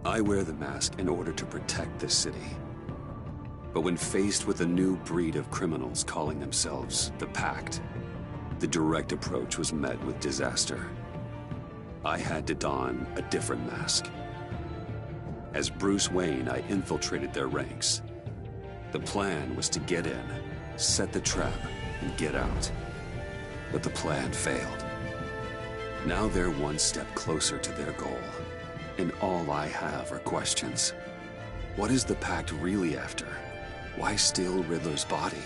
I wear the mask in order to protect this city. But when faced with a new breed of criminals calling themselves the Pact, the direct approach was met with disaster. I had to don a different mask. As Bruce Wayne, I infiltrated their ranks. The plan was to get in, set the trap, and get out. But the plan failed. Now they're one step closer to their goal, and all I have are questions. What is the Pact really after? Why steal Riddler's body?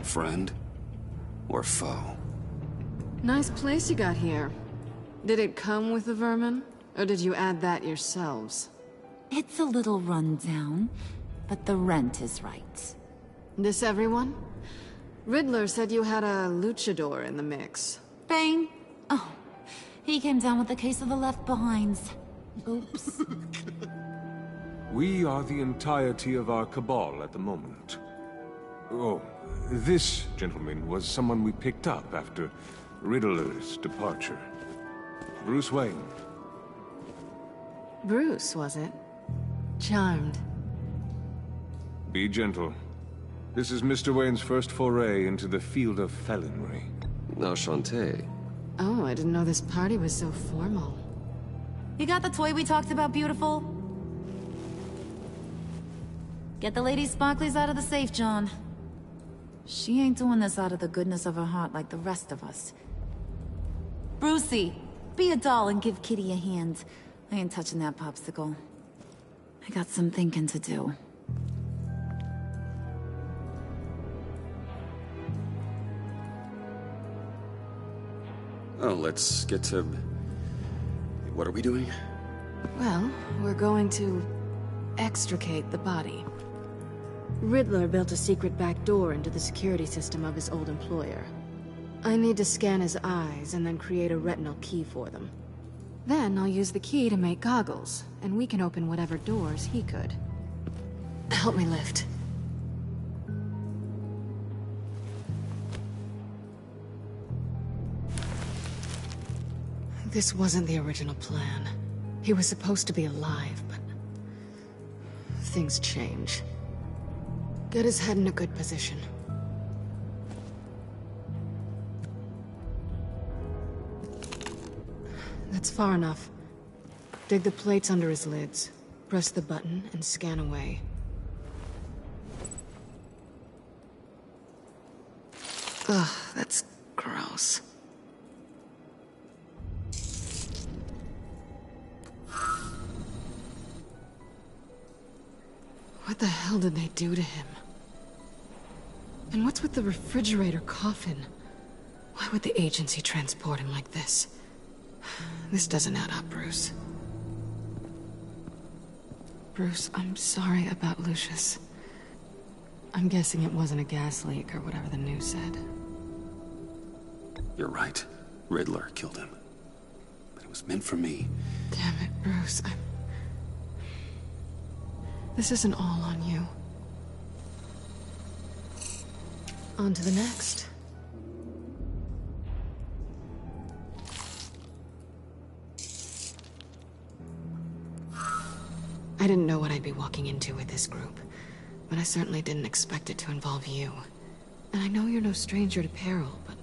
Friend or foe? Nice place you got here. Did it come with the vermin? Or did you add that yourselves? It's a little run down, but the rent is right. This everyone? Riddler said you had a luchador in the mix. Bane? Oh, he came down with a case of the Left Behinds. Oops. We are the entirety of our cabal at the moment. Oh, this gentleman was someone we picked up after Riddler's departure. Bruce Wayne. Bruce, was it? Charmed. Be gentle. This is Mr. Wayne's first foray into the field of felonry. Enchanté. Oh, I didn't know this party was so formal. You got the toy we talked about, beautiful? Get the lady sparklies out of the safe, John. She ain't doing this out of the goodness of her heart like the rest of us. Brucey, be a doll and give Kitty a hand. I ain't touching that popsicle. I got some thinking to do. Oh, let's get to... What are we doing? Well, we're going to extricate the body. Riddler built a secret back door into the security system of his old employer. I need to scan his eyes and then create a retinal key for them. Then I'll use the key to make goggles, and we can open whatever doors he could. Help me lift. This wasn't the original plan. He was supposed to be alive, but... things change. Get his head in a good position. That's far enough. Dig the plates under his lids. Press the button and scan away. Ugh, that's gross. What the hell did they do to him? And what's with the refrigerator coffin? Why would the agency transport him like this? This doesn't add up, Bruce. Bruce, I'm sorry about Lucius. I'm guessing it wasn't a gas leak or whatever the news said. You're right. Riddler killed him. But it was meant for me. Damn it, Bruce. This isn't all on you. On to the next. I didn't know what I'd be walking into with this group, but I certainly didn't expect it to involve you. And I know you're no stranger to peril, but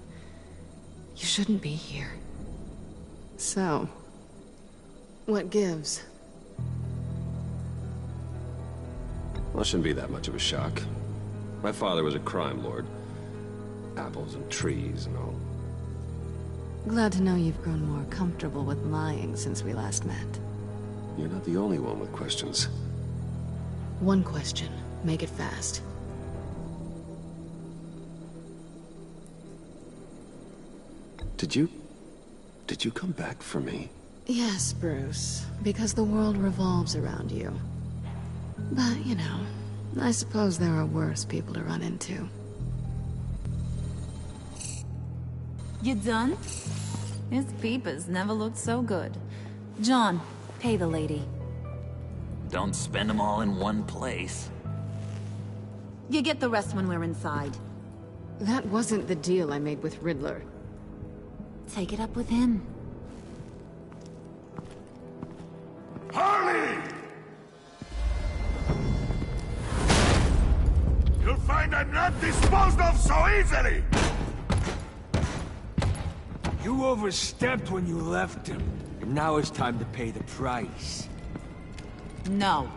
you shouldn't be here. So, what gives? Well, it shouldn't be that much of a shock. My father was a crime lord. Apples and trees and all. Glad to know you've grown more comfortable with lying since we last met. You're not the only one with questions. One question. Make it fast. Did you come back for me? Yes, Bruce. Because the world revolves around you. But, you know, I suppose there are worse people to run into. You done? His peepers never looked so good. John, pay the lady. Don't spend them all in one place. You get the rest when we're inside. That wasn't the deal I made with Riddler. Take it up with him. find I'm not disposed of so easily! You overstepped when you left him, and now it's time to pay the price. No.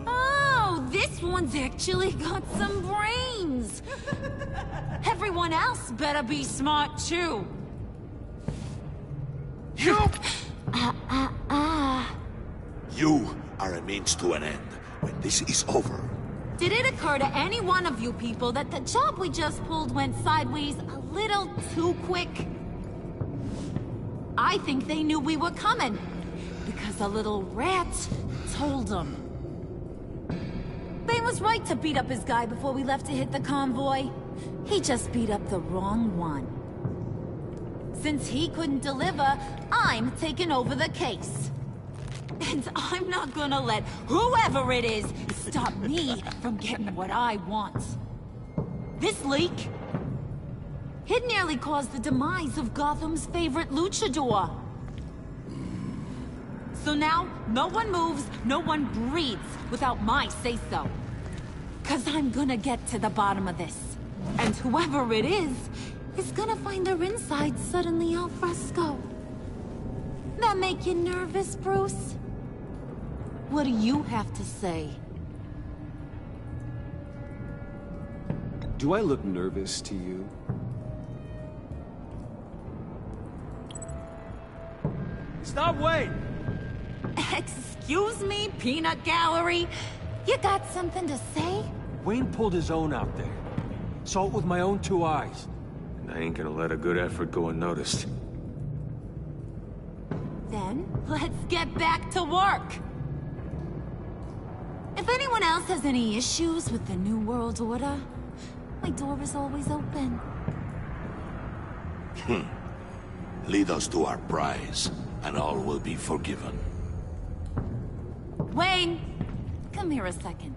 Oh, this one's actually got some brains. Everyone else better be smart too. You! You are a means to an end. When this is over, Did it occur to any one of you people that the job we just pulled went sideways a little too quick? I think they knew we were coming, because a little rat told them. Bane was right to beat up his guy before we left to hit the convoy. He just beat up the wrong one. Since he couldn't deliver, I'm taking over the case. And I'm not gonna let whoever it is stop me from getting what I want. This leak, it nearly caused the demise of Gotham's favorite luchador. So now, no one moves, no one breathes without my say-so. 'Cause I'm gonna get to the bottom of this. And whoever it is gonna find their insides suddenly al fresco. That make you nervous, Bruce? What do you have to say? Do I look nervous to you? Stop, Wayne! Excuse me, peanut gallery? You got something to say? Wayne pulled his own out there. Saw it with my own 2 eyes. And I ain't gonna let a good effort go unnoticed. Then, let's get back to work. If anyone else has any issues with the New World Order, my door is always open. lead us to our prize, and all will be forgiven. Wayne, come here a second.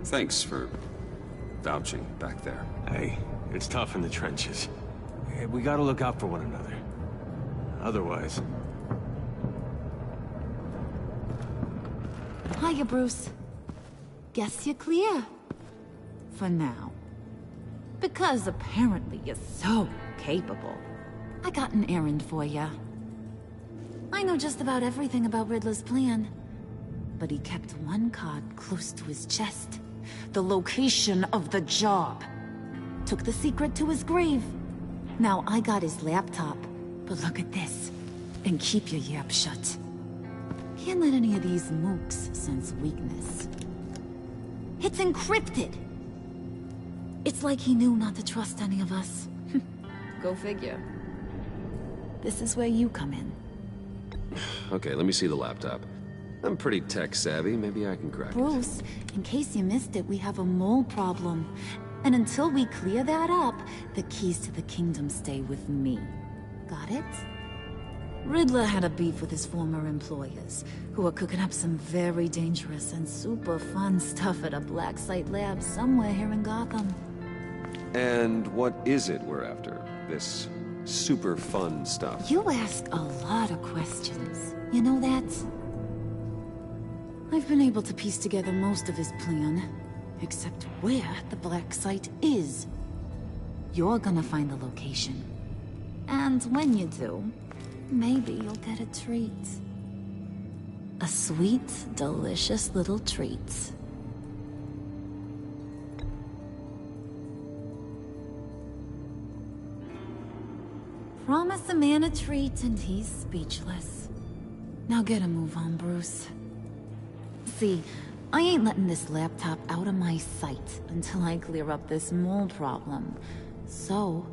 Thanks for vouching back there. Hey, it's tough in the trenches. Hey, we gotta look out for one another. Otherwise... Hiya, Bruce. Guess you're clear. For now. Because apparently you're so capable. I got an errand for you. I know just about everything about Riddler's plan. But he kept one card close to his chest. The location of the job. Took the secret to his grave. Now I got his laptop. But look at this. And keep your yap shut. Can't let any of these mooks sense weakness. It's encrypted. It's like he knew not to trust any of us. Go figure. This is where you come in. Okay, let me see the laptop. I'm pretty tech savvy, maybe I can crack it. Bruce, in case you missed it, we have a mole problem. And until we clear that up, the keys to the kingdom stay with me. Got it? Riddler had a beef with his former employers, who were cooking up some very dangerous and super fun stuff at a black site lab somewhere here in Gotham. And what is it we're after? This super fun stuff? You ask a lot of questions. You know that? I've been able to piece together most of his plan, except where the black site is. You're gonna find the location. And when you do, maybe you'll get a treat. A sweet, delicious little treat. Promise a man a treat and he's speechless. Now get a move on, Bruce. See, I ain't letting this laptop out of my sight until I clear up this mole problem. So,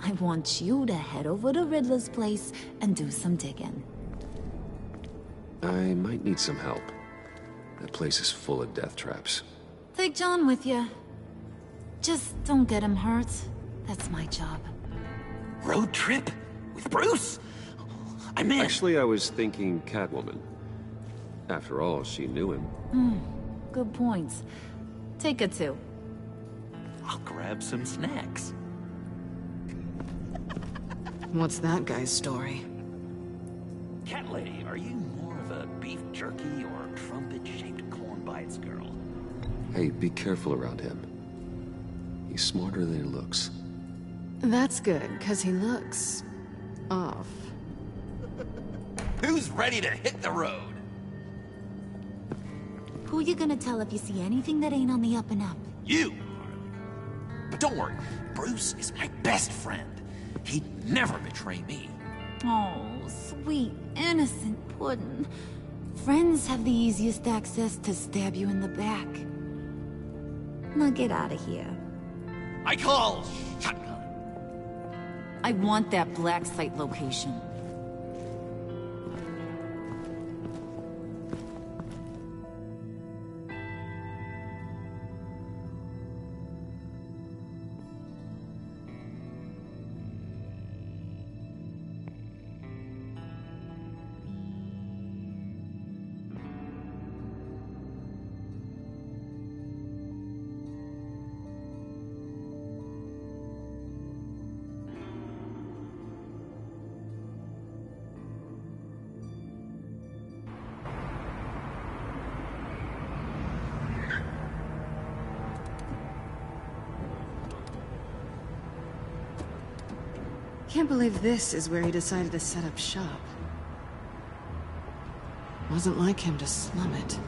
I want you to head over to Riddler's place and do some digging. I might need some help. That place is full of death traps. Take John with you. Just don't get him hurt. That's my job. Road trip? With Bruce? I'm in. Actually, I was thinking Catwoman. After all, she knew him. Good point. Take her too. I'll grab some snacks. What's that guy's story? Cat lady, are you more of a beef jerky or trumpet-shaped corn bites girl? Hey, be careful around him. He's smarter than he looks. That's good, because he looks... off. Who's ready to hit the road? Who you gonna tell if you see anything that ain't on the up and up? You, Harley. But don't worry, Bruce is my best friend. He'd never betray me. Oh, sweet, innocent Puddin'. Friends have the easiest access to stab you in the back. Now get out of here. I call shotgun. I want that black site location. Can't believe this is where he decided to set up shop. Wasn't like him to slum it.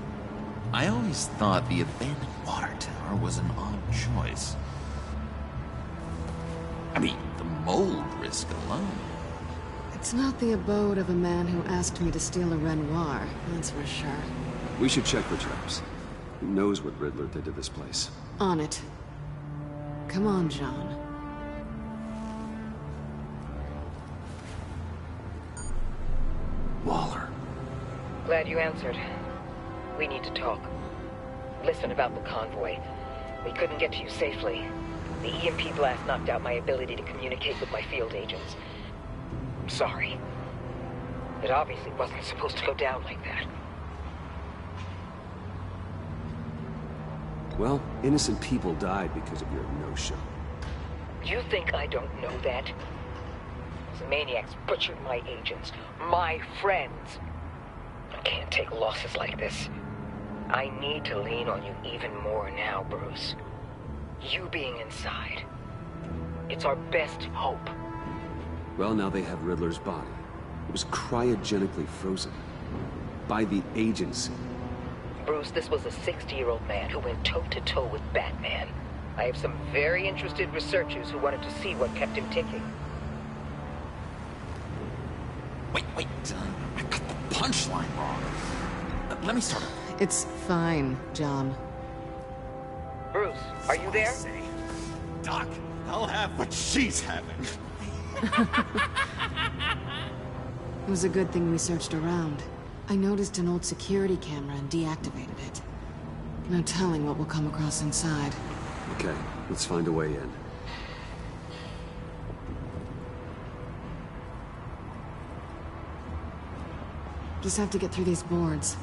I always thought the abandoned water tower was an odd choice. I mean, the mold risk alone. It's not the abode of a man who asked me to steal a Renoir, that's for sure. We should check for traps. Who knows what Riddler did to this place? On it. Come on, John. Waller. Glad you answered. We need to talk. Listen about the convoy. We couldn't get to you safely. The EMP blast knocked out my ability to communicate with my field agents. I'm sorry. It obviously wasn't supposed to go down like that. Well, innocent people died because of your no-show. You think I don't know that? These maniacs butchered my agents, my friends. I can't take losses like this. I need to lean on you even more now, Bruce. You being inside. It's our best hope. Well, now they have Riddler's body. It was cryogenically frozen. By the agency. Bruce, this was a 60-year-old man who went toe-to-toe with Batman. I have some very interested researchers who wanted to see what kept him ticking. Wait, I got the punchline wrong. Let me start. It's fine, John. Bruce, are you there? Doc, I'll have what she's having. It was a good thing we searched around. I noticed an old security camera and deactivated it. No telling what we'll come across inside. Okay, let's find a way in. Just have to get through these boards.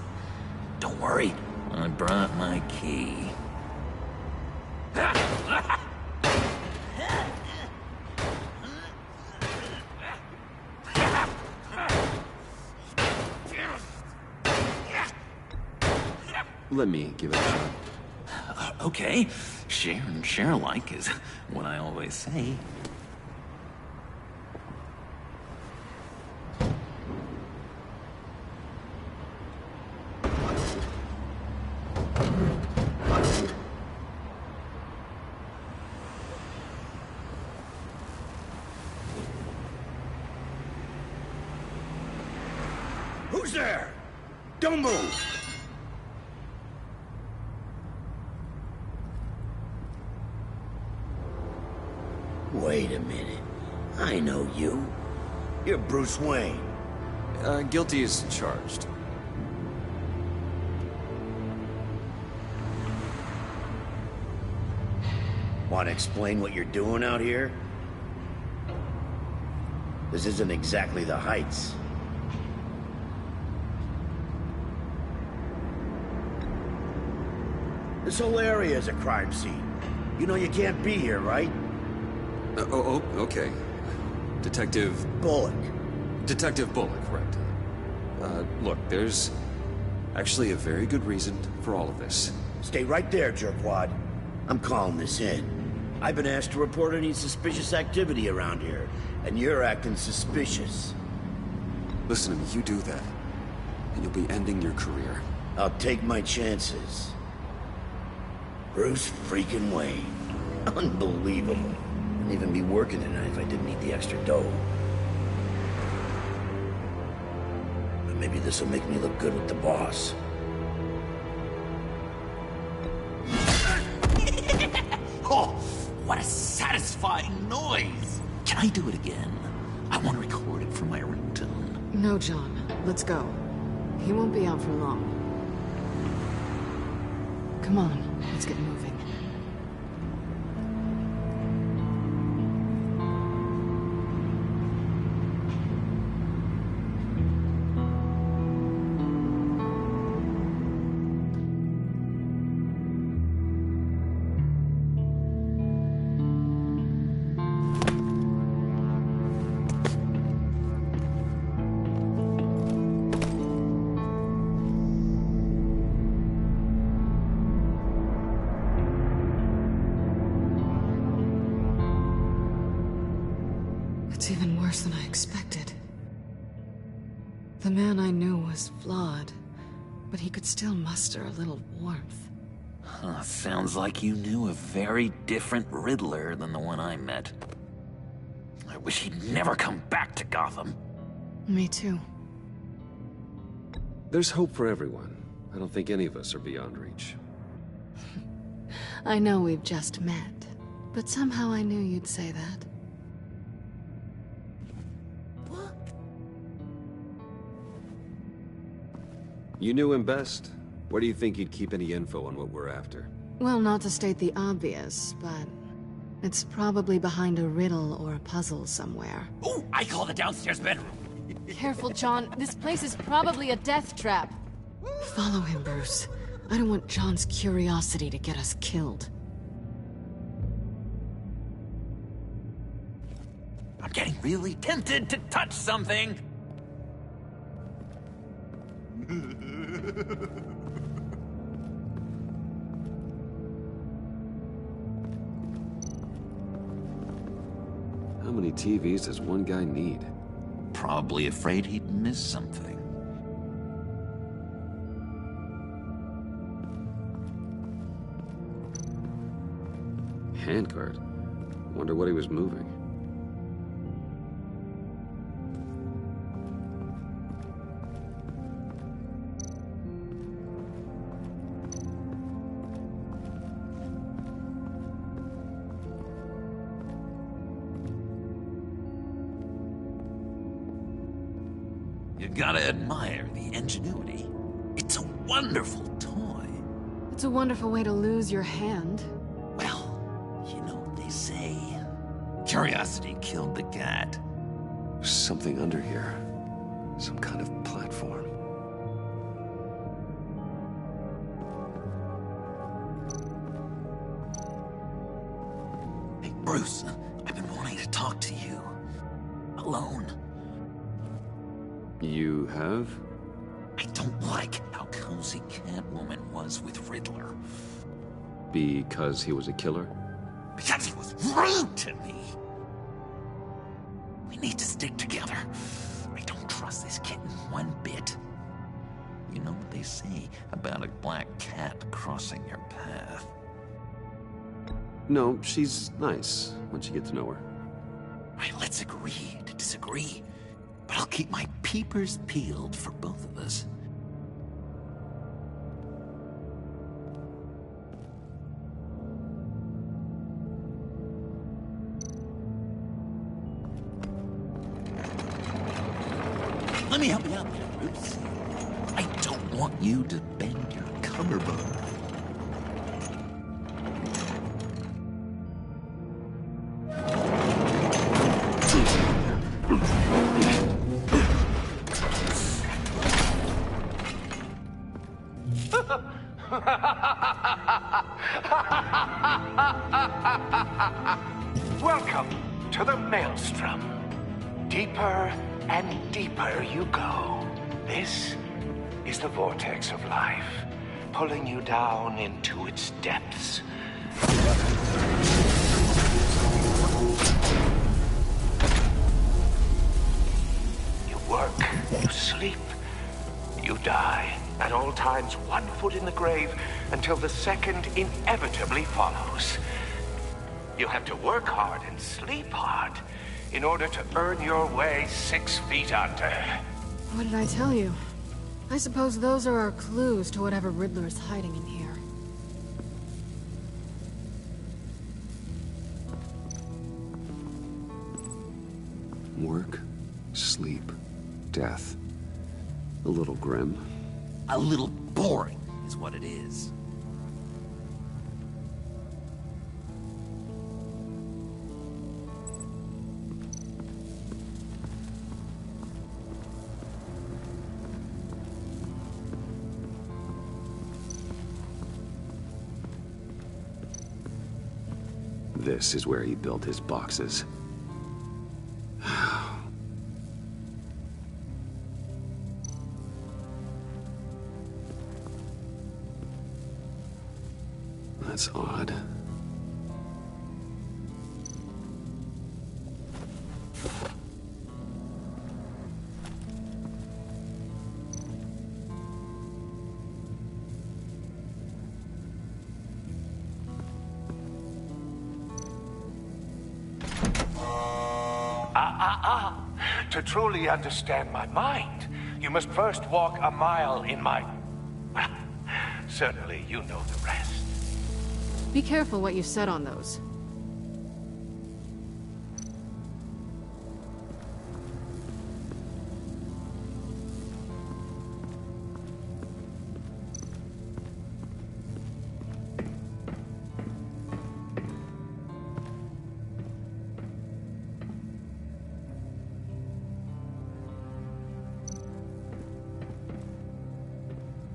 Don't worry, I brought my key. Let me give it a shot. Okay, share and share alike is what I always say. Who's there? Don't move! Wait a minute. I know you. You're Bruce Wayne. Guilty as charged. Want to explain what you're doing out here? This isn't exactly the Heights. This whole area is a crime scene. You know you can't be here, right? Okay. Detective... Bullock. Detective Bullock, right. Look, there's actually a very good reason for all of this. Stay right there, jerkwad. I'm calling this in. I've been asked to report any suspicious activity around here, and you're acting suspicious. Listen to me, you do that, and you'll be ending your career. I'll take my chances. Bruce freaking Wayne. Unbelievable. I'd even be working tonight if I didn't need the extra dough. But maybe this will make me look good with the boss. Oh, what a satisfying noise! Can I do it again? I want to record it for my ringtone. No, John. Let's go. He won't be out for long. Come on, let's get moving. It's even worse than I expected. The man I knew was flawed, but he could still muster a little warmth. Huh, sounds like you knew a very different Riddler than the one I met. I wish he'd never come back to Gotham. Me too. There's hope for everyone. I don't think any of us are beyond reach. I know we've just met, but somehow I knew you'd say that. You knew him best. Where do you think he'd keep any info on what we're after? Well, not to state the obvious, but it's probably behind a riddle or a puzzle somewhere. Ooh, I call the downstairs bedroom. Careful, John. This place is probably a death trap. Follow him, Bruce. I don't want John's curiosity to get us killed. I'm getting really tempted to touch something. How many TVs does one guy need? Probably afraid he'd miss something. Handcart. Wonder what he was moving. You gotta admire the ingenuity. It's a wonderful toy. It's a wonderful way to lose your hand. Well, you know what they say. Curiosity killed the cat. There's something under here. Some kind of platform. Hey, Bruce, I've been wanting to talk to you. Alone. You have? I don't like how cozy Catwoman was with Riddler. Because he was a killer? Because he was rude to me. We need to stick together. I don't trust this kitten one bit. You know what they say about a black cat crossing your path? No, she's nice once you get to know her. Right, let's agree to disagree. But I'll keep my peepers peeled for both of us. Let me help you out there, Bruce. I don't want you to bend your collarbone. Welcome to the Maelstrom. Deeper and deeper you go. This is the vortex of life, pulling you down into its depths. You work, you sleep, you die. At all times, one foot in the grave until the second inevitably follows. You have to work hard and sleep hard in order to earn your way 6 feet under. What did I tell you? I suppose those are our clues to whatever Riddler is hiding in here. Work, sleep, death. A little grim. A little boring is what it is. This is where he built his boxes. That's odd. To truly understand my mind, you must first walk a mile in my... Well, certainly you know the rest. Be careful what you said on those.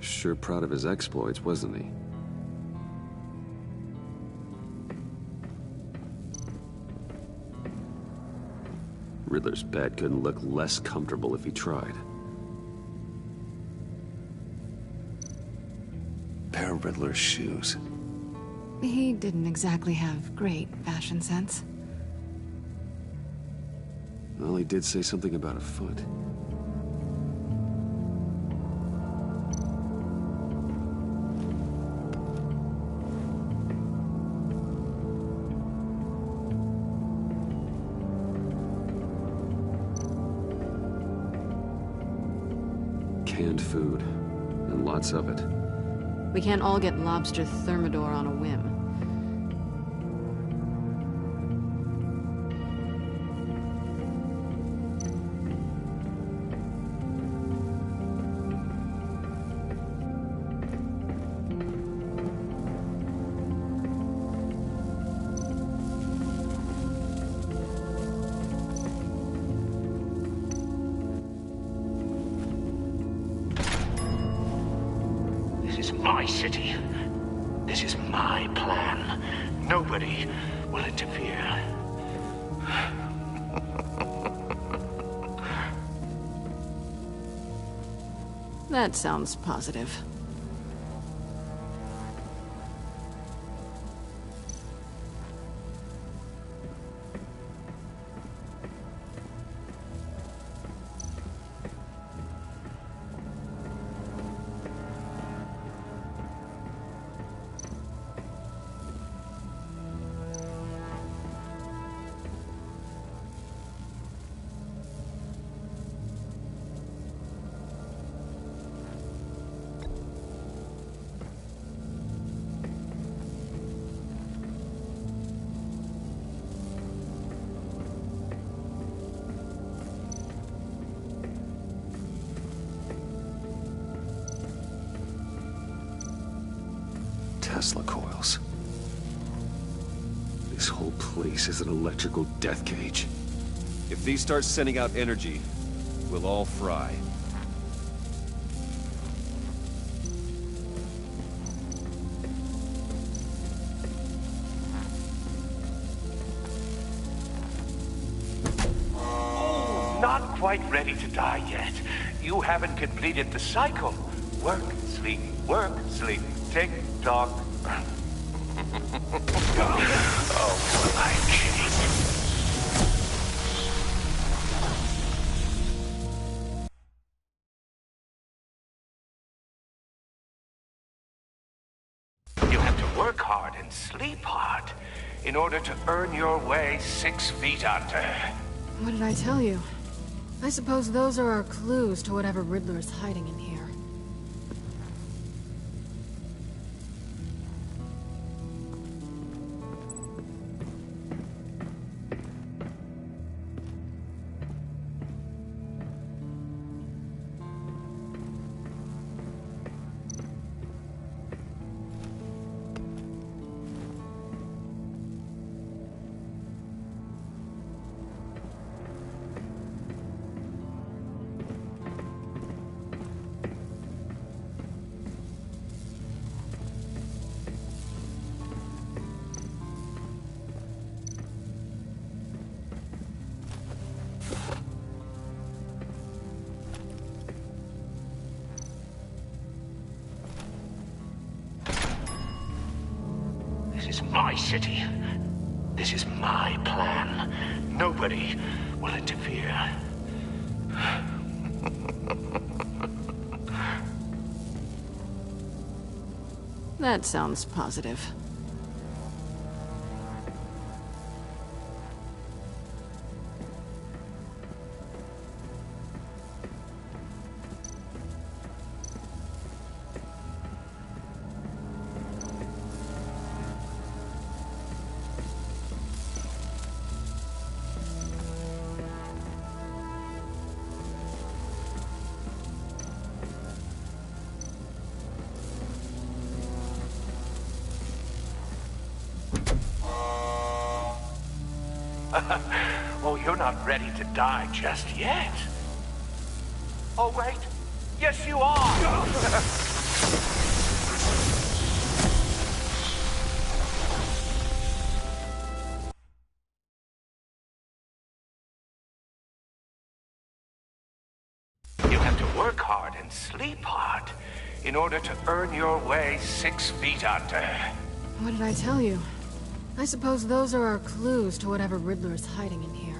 Sure proud of his exploits, wasn't he? Riddler's bed couldn't look less comfortable if he tried. Pair of Riddler's shoes. He didn't exactly have great fashion sense. Well, he did say something about a foot. Canned food, and lots of it. We can't all get lobster thermidor on a whim. My city. This is my plan. Nobody will interfere. That sounds positive. Tesla coils. This whole place is an electrical death cage. If these start sending out energy, we'll all fry. not quite ready to die yet. You haven't completed the cycle. Work, sleep, tick tock. Oh, my king. You have to work hard and sleep hard in order to earn your way 6 feet under. What did I tell you? I suppose those are our clues to whatever Riddler is hiding in here. This is my city. This is my plan. Nobody will interfere. That sounds positive. Oh, you're not ready to die just yet. Oh, wait. Yes, you are. You have to work hard and sleep hard in order to earn your way 6 feet under. What did I tell you? I suppose those are our clues to whatever Riddler is hiding in here.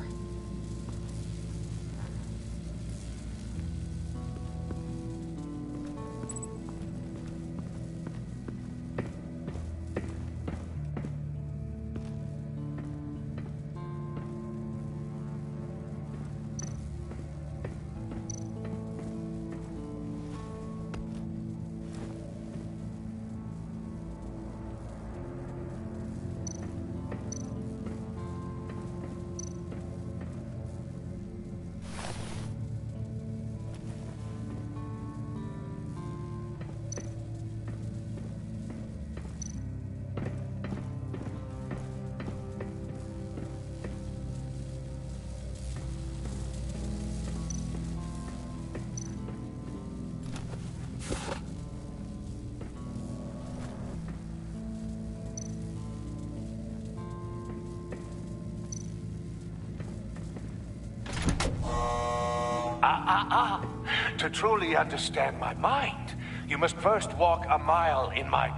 To truly understand my mind, you must first walk a mile in my...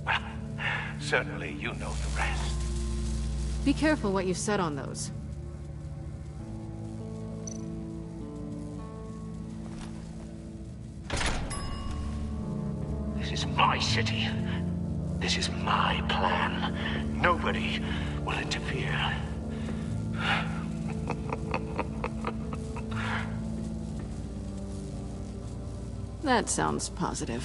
Well, certainly you know the rest. Be careful what you said on those. This is my city. This is my plan. Nobody will interfere. That sounds positive.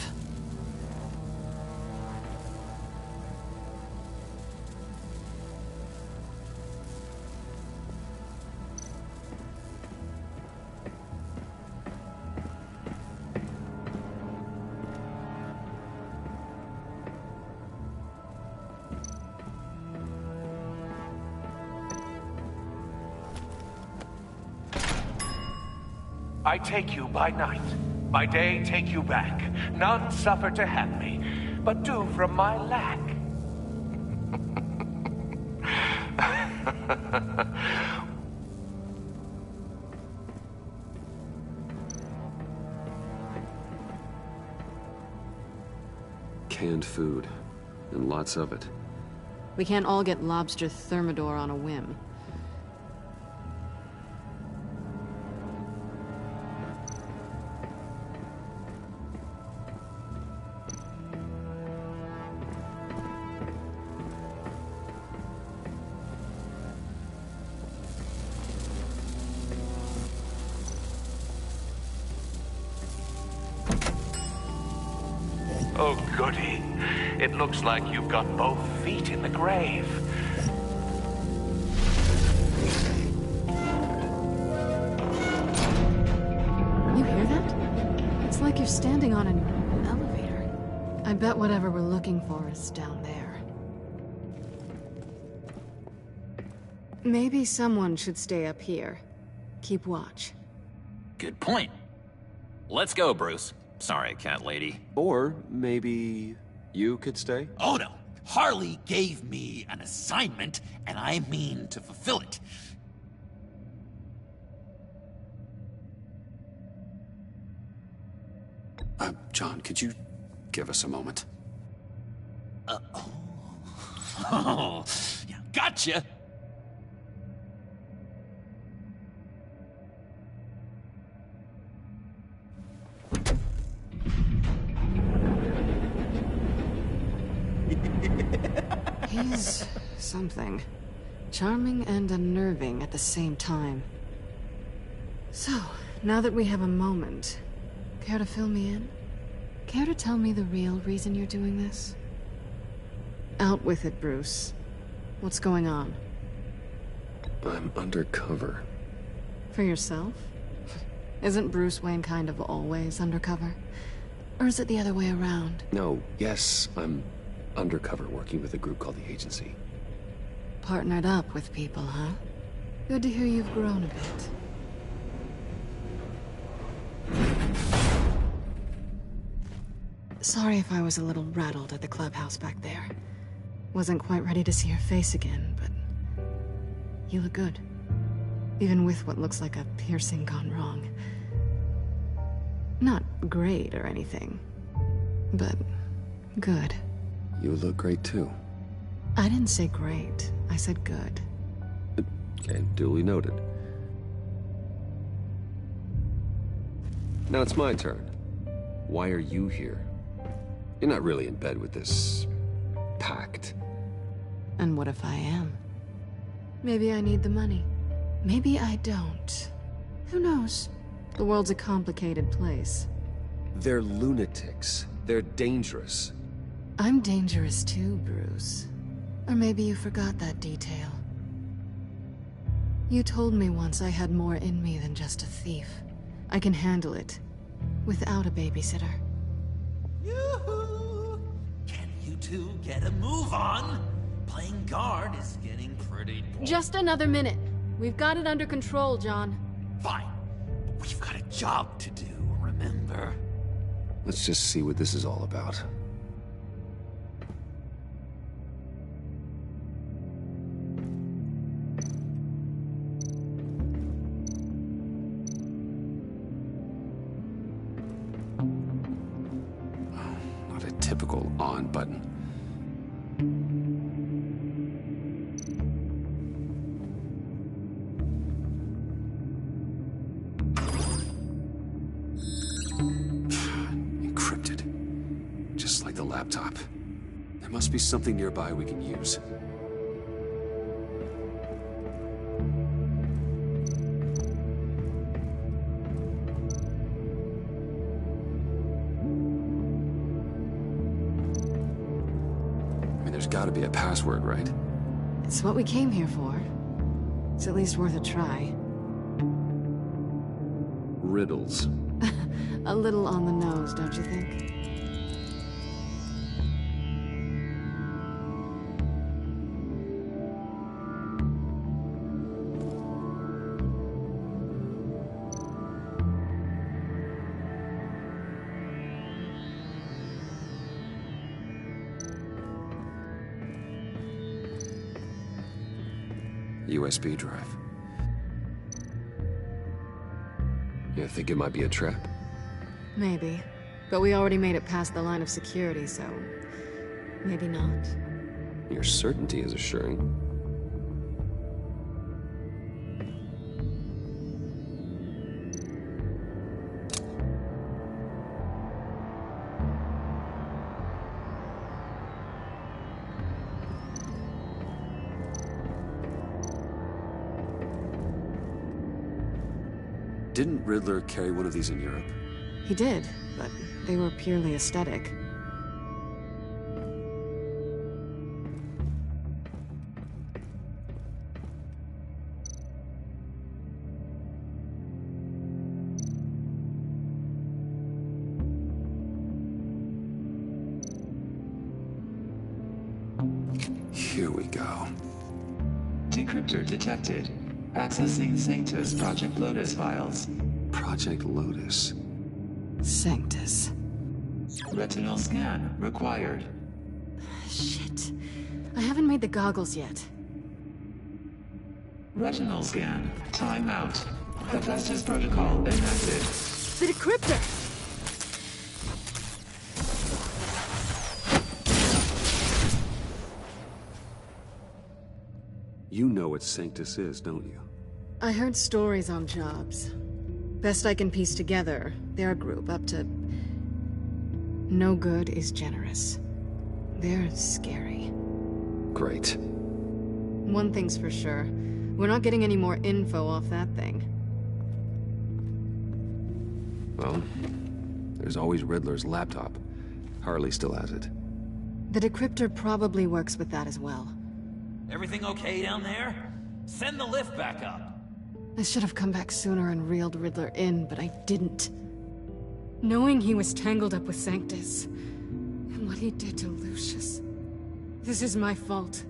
I take you by night. By day, take you back. None suffer to have me, but do from my lack. canned food, and lots of it. We can't all get lobster thermidor on a whim. Oh, goody. It looks like you've got both feet in the grave. You hear that? It's like you're standing on an elevator. I bet whatever we're looking for is down there. Maybe someone should stay up here. Keep watch. Good point. Let's go, Bruce. Sorry, cat lady. Or maybe you could stay? Oh no! Harley gave me an assignment, and I mean to fulfill it. John, could you give us a moment? Oh, yeah, gotcha! He's something. Charming and unnerving at the same time. So, now that we have a moment, care to fill me in? Care to tell me the real reason you're doing this? Out with it, Bruce. What's going on? I'm undercover. For yourself? Isn't Bruce Wayne kind of always undercover? Or is it the other way around? No, yes, I'm undercover working with a group called the Agency. Partnered up with people, huh? Good to hear you've grown a bit. Sorry if I was a little rattled at the clubhouse back there. Wasn't quite ready to see your face again, but you look good. Even with what looks like a piercing gone wrong. Not great or anything, but good. You look great too. I didn't say great, I said good. Okay, duly noted. Now it's my turn. Why are you here? You're not really in bed with this pact. And what if I am? Maybe I need the money. Maybe I don't. Who knows? The world's a complicated place. They're lunatics. They're dangerous. I'm dangerous too, Bruce. Or maybe you forgot that detail. You told me once I had more in me than just a thief. I can handle it. Without a babysitter. Yoo-hoo! Can you two get a move on? Playing guard is getting pretty boring. Just another minute. We've got it under control, John. Fine. But we've got a job to do, remember? Let's just see what this is all about. Not a typical on button. Encrypted. Just like the laptop. There must be something nearby we can use. There's gotta be a password, right? It's what we came here for. It's at least worth a try. Riddles. A little on the nose, don't you think? USB drive. You think it might be a trap? Maybe. But we already made it past the line of security, so Maybe not. Your certainty is assuring. Didn't Riddler carry one of these in Europe? He did, but they were purely aesthetic. Here we go. Decryptor detected. Accessing Sanctus Project Lotus files. Project Lotus. Sanctus. Retinal scan required. Shit. I haven't made the goggles yet. Retinal scan. Timeout. Hephaestus protocol enacted. The decryptor! You know what Sanctus is, don't you? I heard stories on jobs. Best I can piece together, they're a group up to... No good is generous. They're scary. Great. One thing's for sure. We're not getting any more info off that thing. Well, there's always Riddler's laptop. Harley still has it. The decryptor probably works with that as well. Everything okay down there? Send the lift back up. I should have come back sooner and reeled Riddler in, but I didn't. Knowing he was tangled up with Sanctus, and what he did to Lucius. This is my fault.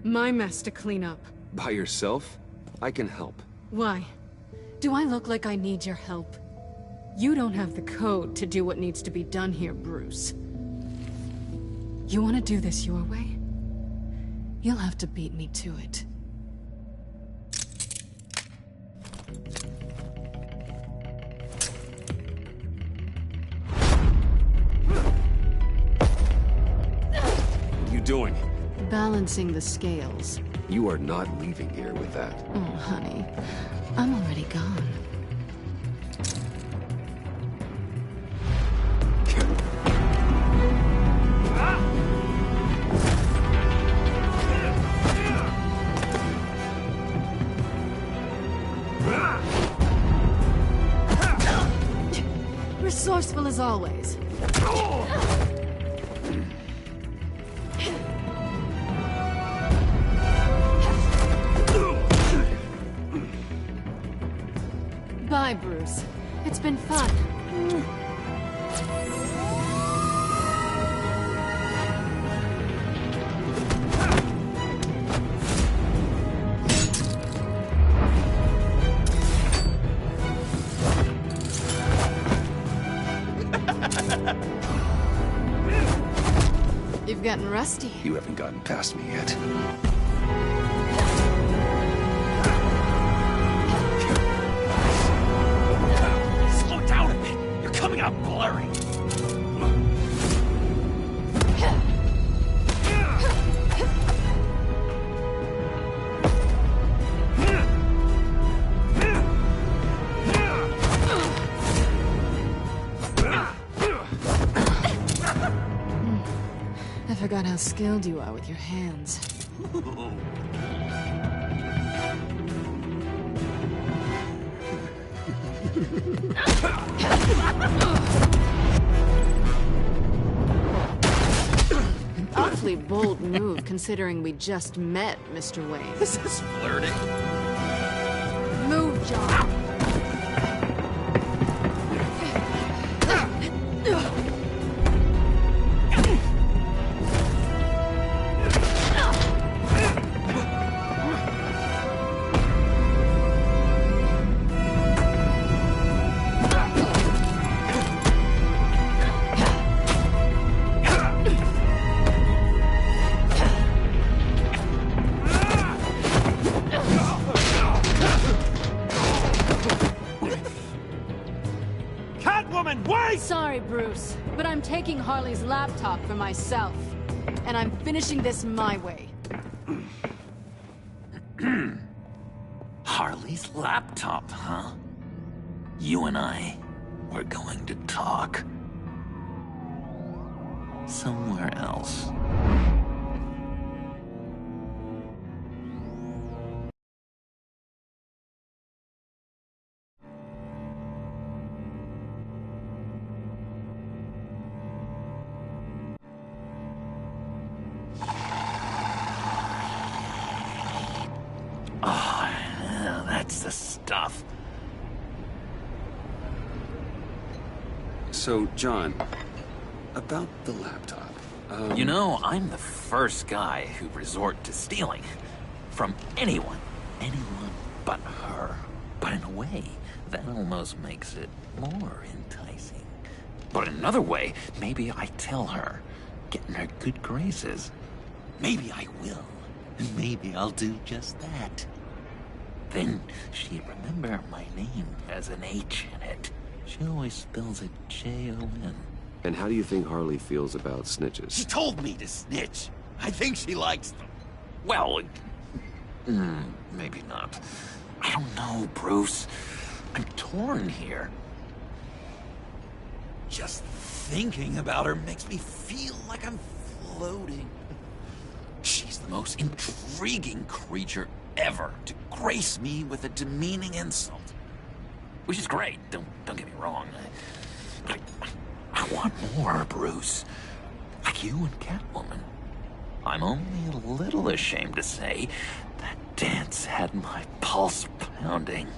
My mess to clean up. By yourself? I can help. Why? Do I look like I need your help? You don't have the code to do what needs to be done here, Bruce. You want to do this your way? You'll have to beat me to it. What are you doing? Balancing the scales. You are not leaving here with that. Oh, honey. I'm already gone. Resourceful as always. Bye, Bruce. It's been fun. You've gotten rusty. You haven't gotten past me yet. Slow down a bit. You're coming out blurry. I forgot how skilled you are with your hands. An awfully bold move, considering we just met, Mr. Wayne. This is flirting. Move, John. Catwoman, wait! Sorry, Bruce, but I'm taking Harley's laptop for myself. and I'm finishing this my way. Harley's laptop, huh? You and I, we're going to talk. Somewhere else. Oh, yeah, that's the stuff. So, John, about the laptop. You know, I'm the first guy who resort to stealing. From anyone. Anyone but her. But in a way, that almost makes it more enticing. But in another way, maybe I tell her, get in her good graces. Maybe I will. And maybe I'll do just that. Then she'd remember my name has an H in it. She always spells it J-O-N. And how do you think Harley feels about snitches? She told me to snitch. I think she likes them. Well, maybe not. I don't know, Bruce. I'm torn here. Just thinking about her makes me feel like I'm floating. She's the most intriguing creature ever to grace me with a demeaning insult. Which is great, don't get me wrong. But I want more, Bruce. Like you and Catwoman. I'm only a little ashamed to say that dance had my pulse pounding.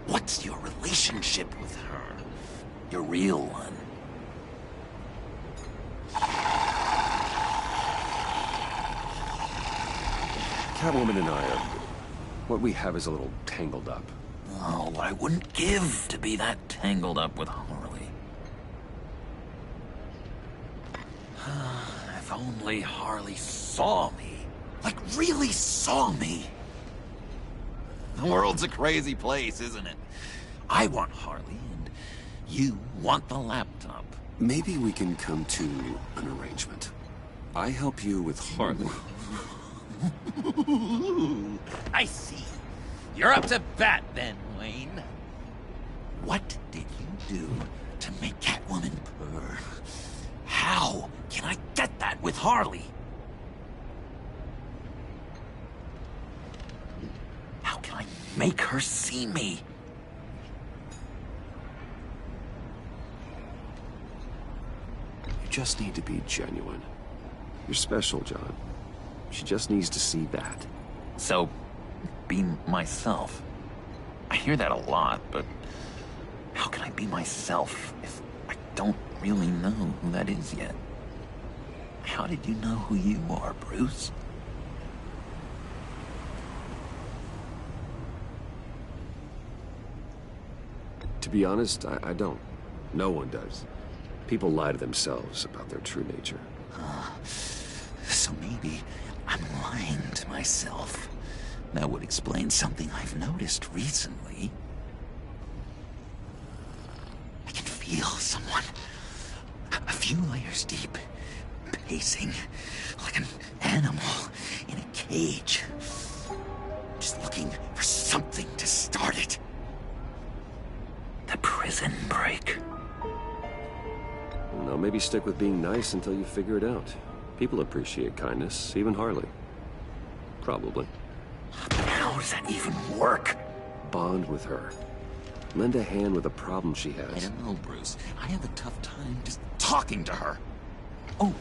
What's your relationship with her? Your real one? Catwoman and I are... what we have is a little tangled up. Oh, I wouldn't give to be that tangled up with Harley. If only Harley saw me. Like, really saw me. The world's a crazy place, isn't it? I want Harley, and you want the laptop. Maybe we can come to an arrangement. I help you with Harley. I see. You're up to bat then, Wayne. What did you do to make Catwoman purr? How can I get that with Harley? How can I make her see me? You just need to be genuine. You're special, John. She just needs to see that. So, be myself. I hear that a lot, but how can I be myself if I don't really know who that is yet? How did you know who you are, Bruce? To be honest, I don't. No one does. People lie to themselves about their true nature. So maybe I'm lying to myself. That would explain something I've noticed recently. I can feel someone a few layers deep, pacing like an animal in a cage. Just looking for something to start it. The prison break. No, maybe stick with being nice until you figure it out. People appreciate kindness, even Harley. Probably. But how does that even work? Bond with her. Lend a hand with a problem she has. I don't know, Bruce. I have a tough time just talking to her. Oh,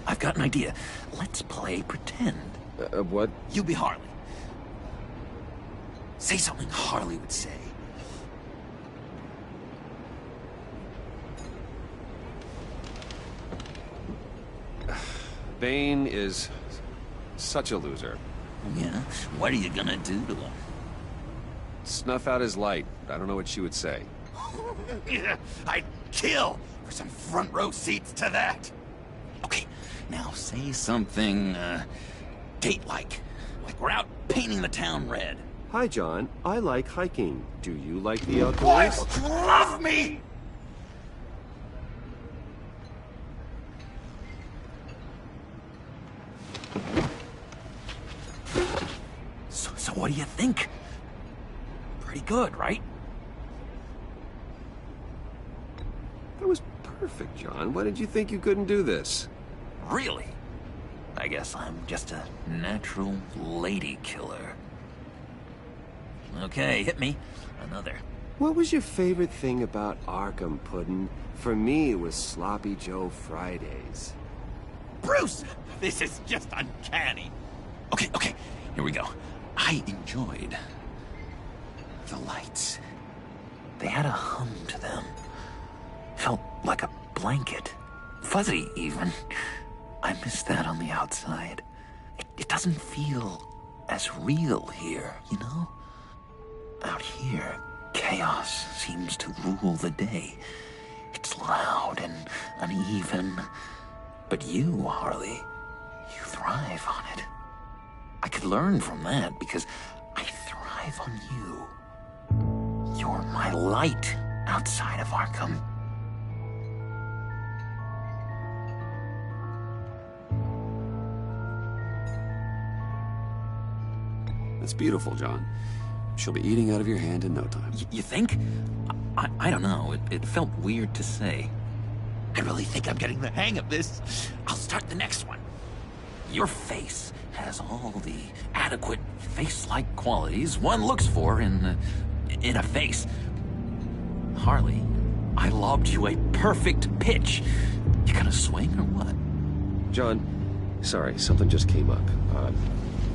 I've got an idea. Let's play pretend. What? You be Harley. Say something Harley would say. Bane is such a loser. Yeah? What are you gonna do to him? Snuff out his light. I don't know what she would say. I'd kill for some front row seats to that. Okay, now say something, date-like. Like we're out painting the town red. Hi, John. I like hiking. Do you like the outdoors? What? Love me! So what do you think? Pretty good, right? That was perfect, John. Why did you think you couldn't do this? Really? I guess I'm just a natural lady killer. Okay, hit me. Another. What was your favorite thing about Arkham, Puddin'? For me, it was Sloppy Joe Fridays. Bruce! This is just uncanny. Okay, here we go. I enjoyed the lights. They had a hum to them. Felt like a blanket. Fuzzy, even. I miss that on the outside. It doesn't feel as real here, you know? Out here, chaos seems to rule the day. It's loud and uneven. But you, Harley, you thrive on it. I could learn from that because I thrive on you. You're my light outside of Arkham. That's beautiful, John. She'll be eating out of your hand in no time. You think? I don't know. It felt weird to say. I really think I'm getting the hang of this. I'll start the next one. Your face has all the adequate face-like qualities one looks for in a face. Harley, I lobbed you a perfect pitch. You gonna swing or what? John, sorry, something just came up.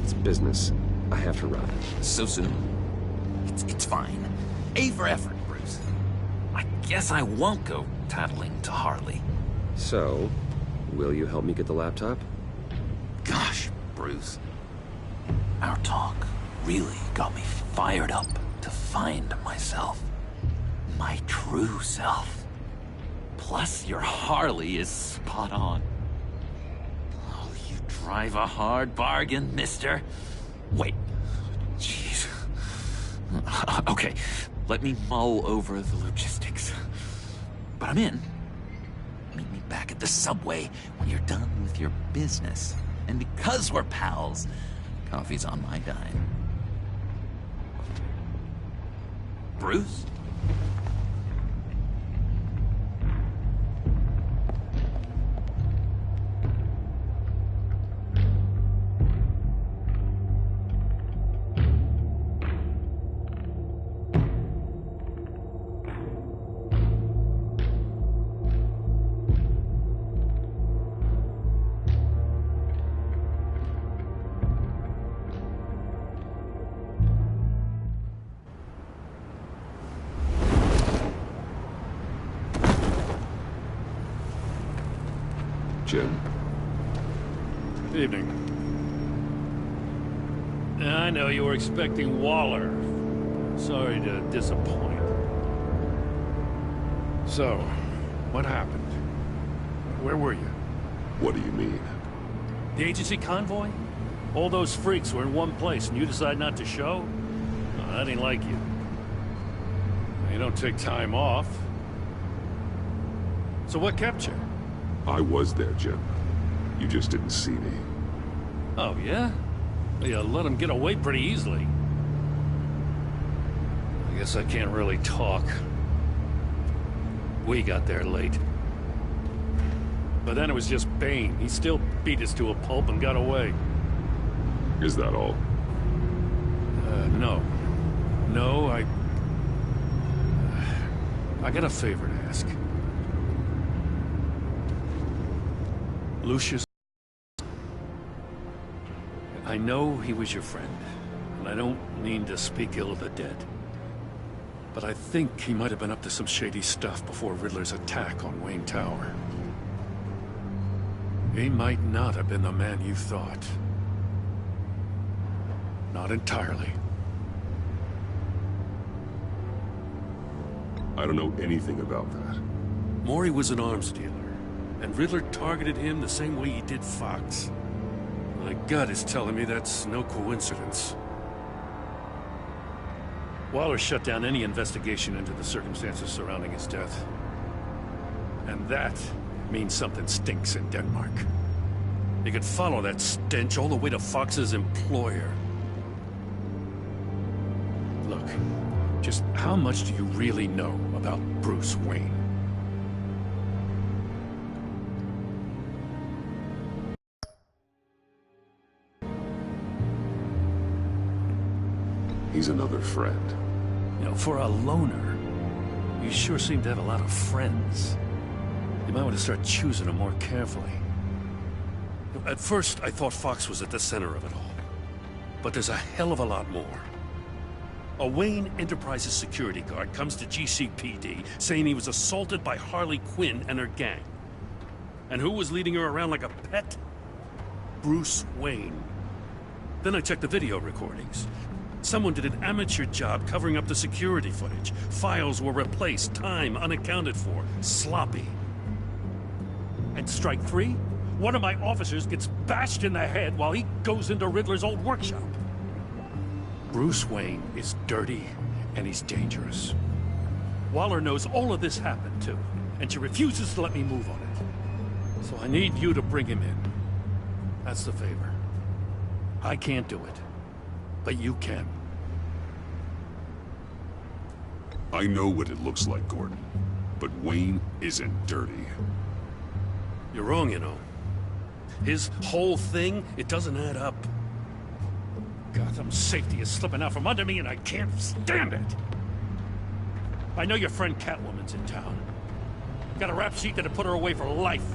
It's business. I have to run. So soon? It's fine. A for effort, Bruce. I guess I won't go tattling to Harley. So, will you help me get the laptop? Gosh, Bruce. Our talk really got me fired up to find myself. My true self. Plus, your Harley is spot on. Oh, you drive a hard bargain, mister. Wait. Jeez. Okay, let me mull over the logistics. But I'm in. Meet me back at the subway when you're done with your business. And because we're pals, coffee's on my dime. Bruce? Jim. Evening. I know you were expecting Waller. Sorry to disappoint. So, what happened? Where were you? What do you mean? The agency convoy? All those freaks were in one place and you decide not to show? Oh, that ain't like you. You don't take time off. So what kept you? I was there, Jim. You just didn't see me. Oh, yeah? You let him get away pretty easily. I guess I can't really talk. We got there late. But then it was just Bane. He still beat us to a pulp and got away. Is that all? No. No, I got a favor to ask. Lucius, I know he was your friend, and I don't mean to speak ill of the dead. But I think he might have been up to some shady stuff before Riddler's attack on Wayne Tower. He might not have been the man you thought. Not entirely. I don't know anything about that. Maury was an arms dealer, and Riddler targeted him the same way he did Fox. My gut is telling me that's no coincidence. Waller shut down any investigation into the circumstances surrounding his death. And that means something stinks in Denmark. You could follow that stench all the way to Fox's employer. just how much do you really know about Bruce Wayne? He's another friend. You know, for a loner, you sure seem to have a lot of friends. You might want to start choosing them more carefully. At first, I thought Fox was at the center of it all. But there's a hell of a lot more. A Wayne Enterprises security guard comes to GCPD saying he was assaulted by Harley Quinn and her gang. And who was leading her around like a pet? Bruce Wayne. Then I checked the video recordings. Someone did an amateur job covering up the security footage. Files were replaced, time unaccounted for, sloppy. And strike three? One of my officers gets bashed in the head while he goes into Riddler's old workshop. Bruce Wayne is dirty and he's dangerous. Waller knows all of this happened too, and she refuses to let me move on it. So I need you to bring him in. That's the favor. I can't do it, but you can. I know what it looks like, Gordon, but Wayne isn't dirty. You're wrong, you know. His whole thing, it doesn't add up. Gotham's safety is slipping out from under me and I can't stand it. I know your friend Catwoman's in town. Got a rap sheet that'd put her away for life.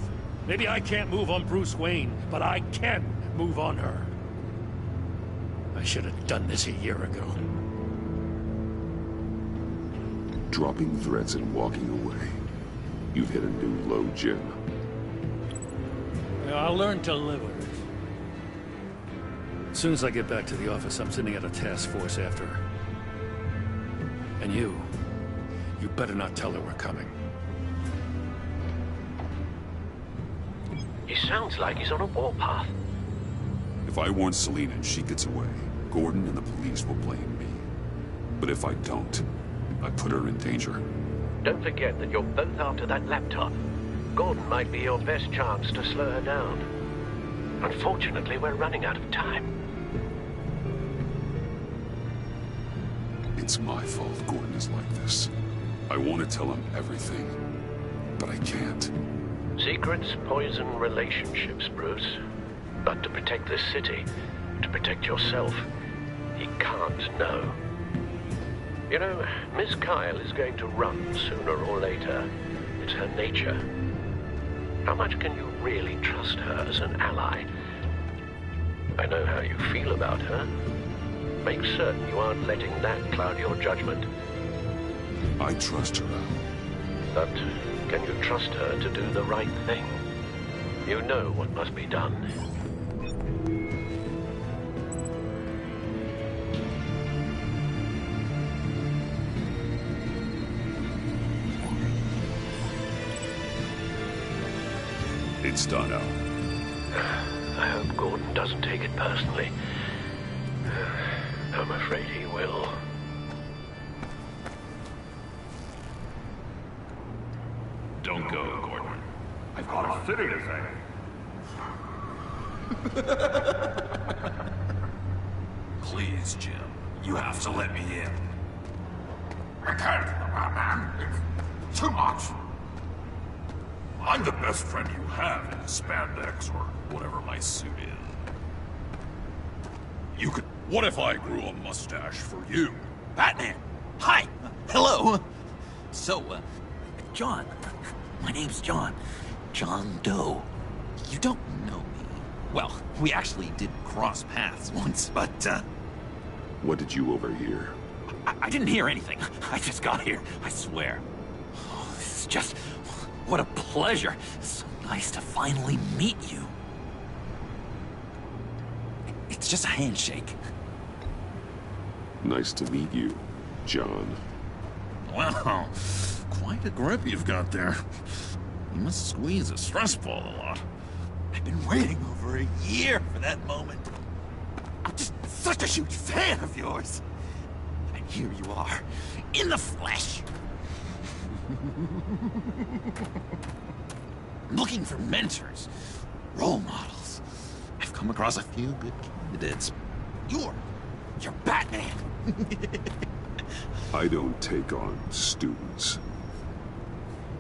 Maybe I can't move on Bruce Wayne, but I can move on her. I should have done this a year ago. Dropping threats and walking away. You've hit a new low, Jim. I'll learn to live with it. As soon as I get back to the office, I'm sending out a task force after her. And you better not tell her we're coming. He sounds like he's on a warpath. If I warn Selina and she gets away, Gordon and the police will blame me. But if I don't, I put her in danger. Don't forget that you're both after that laptop. Gordon might be your best chance to slow her down. Unfortunately, we're running out of time. It's my fault Gordon is like this. I want to tell him everything, but I can't. Secrets poison relationships, Bruce. But to protect this city, to protect yourself, he can't know. You know, Miss Kyle is going to run sooner or later. It's her nature. How much can you really trust her as an ally? I know how you feel about her. Make certain you aren't letting that cloud your judgment. I trust her, Al. But can you trust her to do the right thing? You know what must be done. It's done, Al. I hope Gordon doesn't take it personally. I'm afraid he will. Don't go, Gordon. I've got a city to save. Please, Jim. You have to let me in. I can't, man. It's too much. I'm the best friend you have in spandex or whatever my suit is. You could... What if I grew a mustache for you? Batman! Hi! Hello! So, John. My name's John. John Doe. You don't know me. Well, we actually did cross paths once, but, What did you overhear? I didn't hear anything. I just got here, I swear. Oh, this is just... What a pleasure. So nice to finally meet you. It's just a handshake. Nice to meet you, John. Wow, quite a grip you've got there. You must squeeze a stress ball a lot. I've been waiting over a year for that moment. I'm just such a huge fan of yours. And here you are, in the flesh. I'm looking for mentors, role models. I've come across a few good candidates. You're Batman. I don't take on students.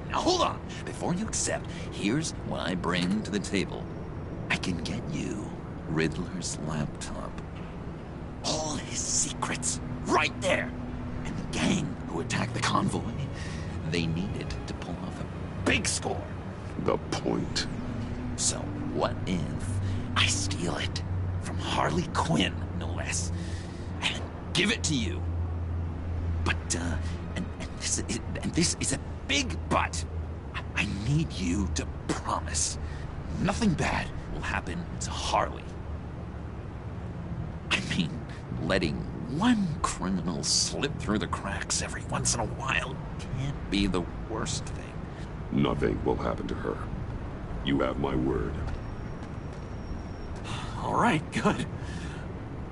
Now hold on. Before you accept, here's what I bring to the table. I can get you Riddler's laptop. All his secrets, right there. And the gang who attacked the convoy, they needed to pull off a big score. The point. So what if I steal it from Harley Quinn, no less, and give it to you? But, and this is a big but. I need you to promise nothing bad will happen to Harley. I mean, letting one criminal slip through the cracks every once in a while can't be the worst thing. Nothing will happen to her. You have my word. All right, good.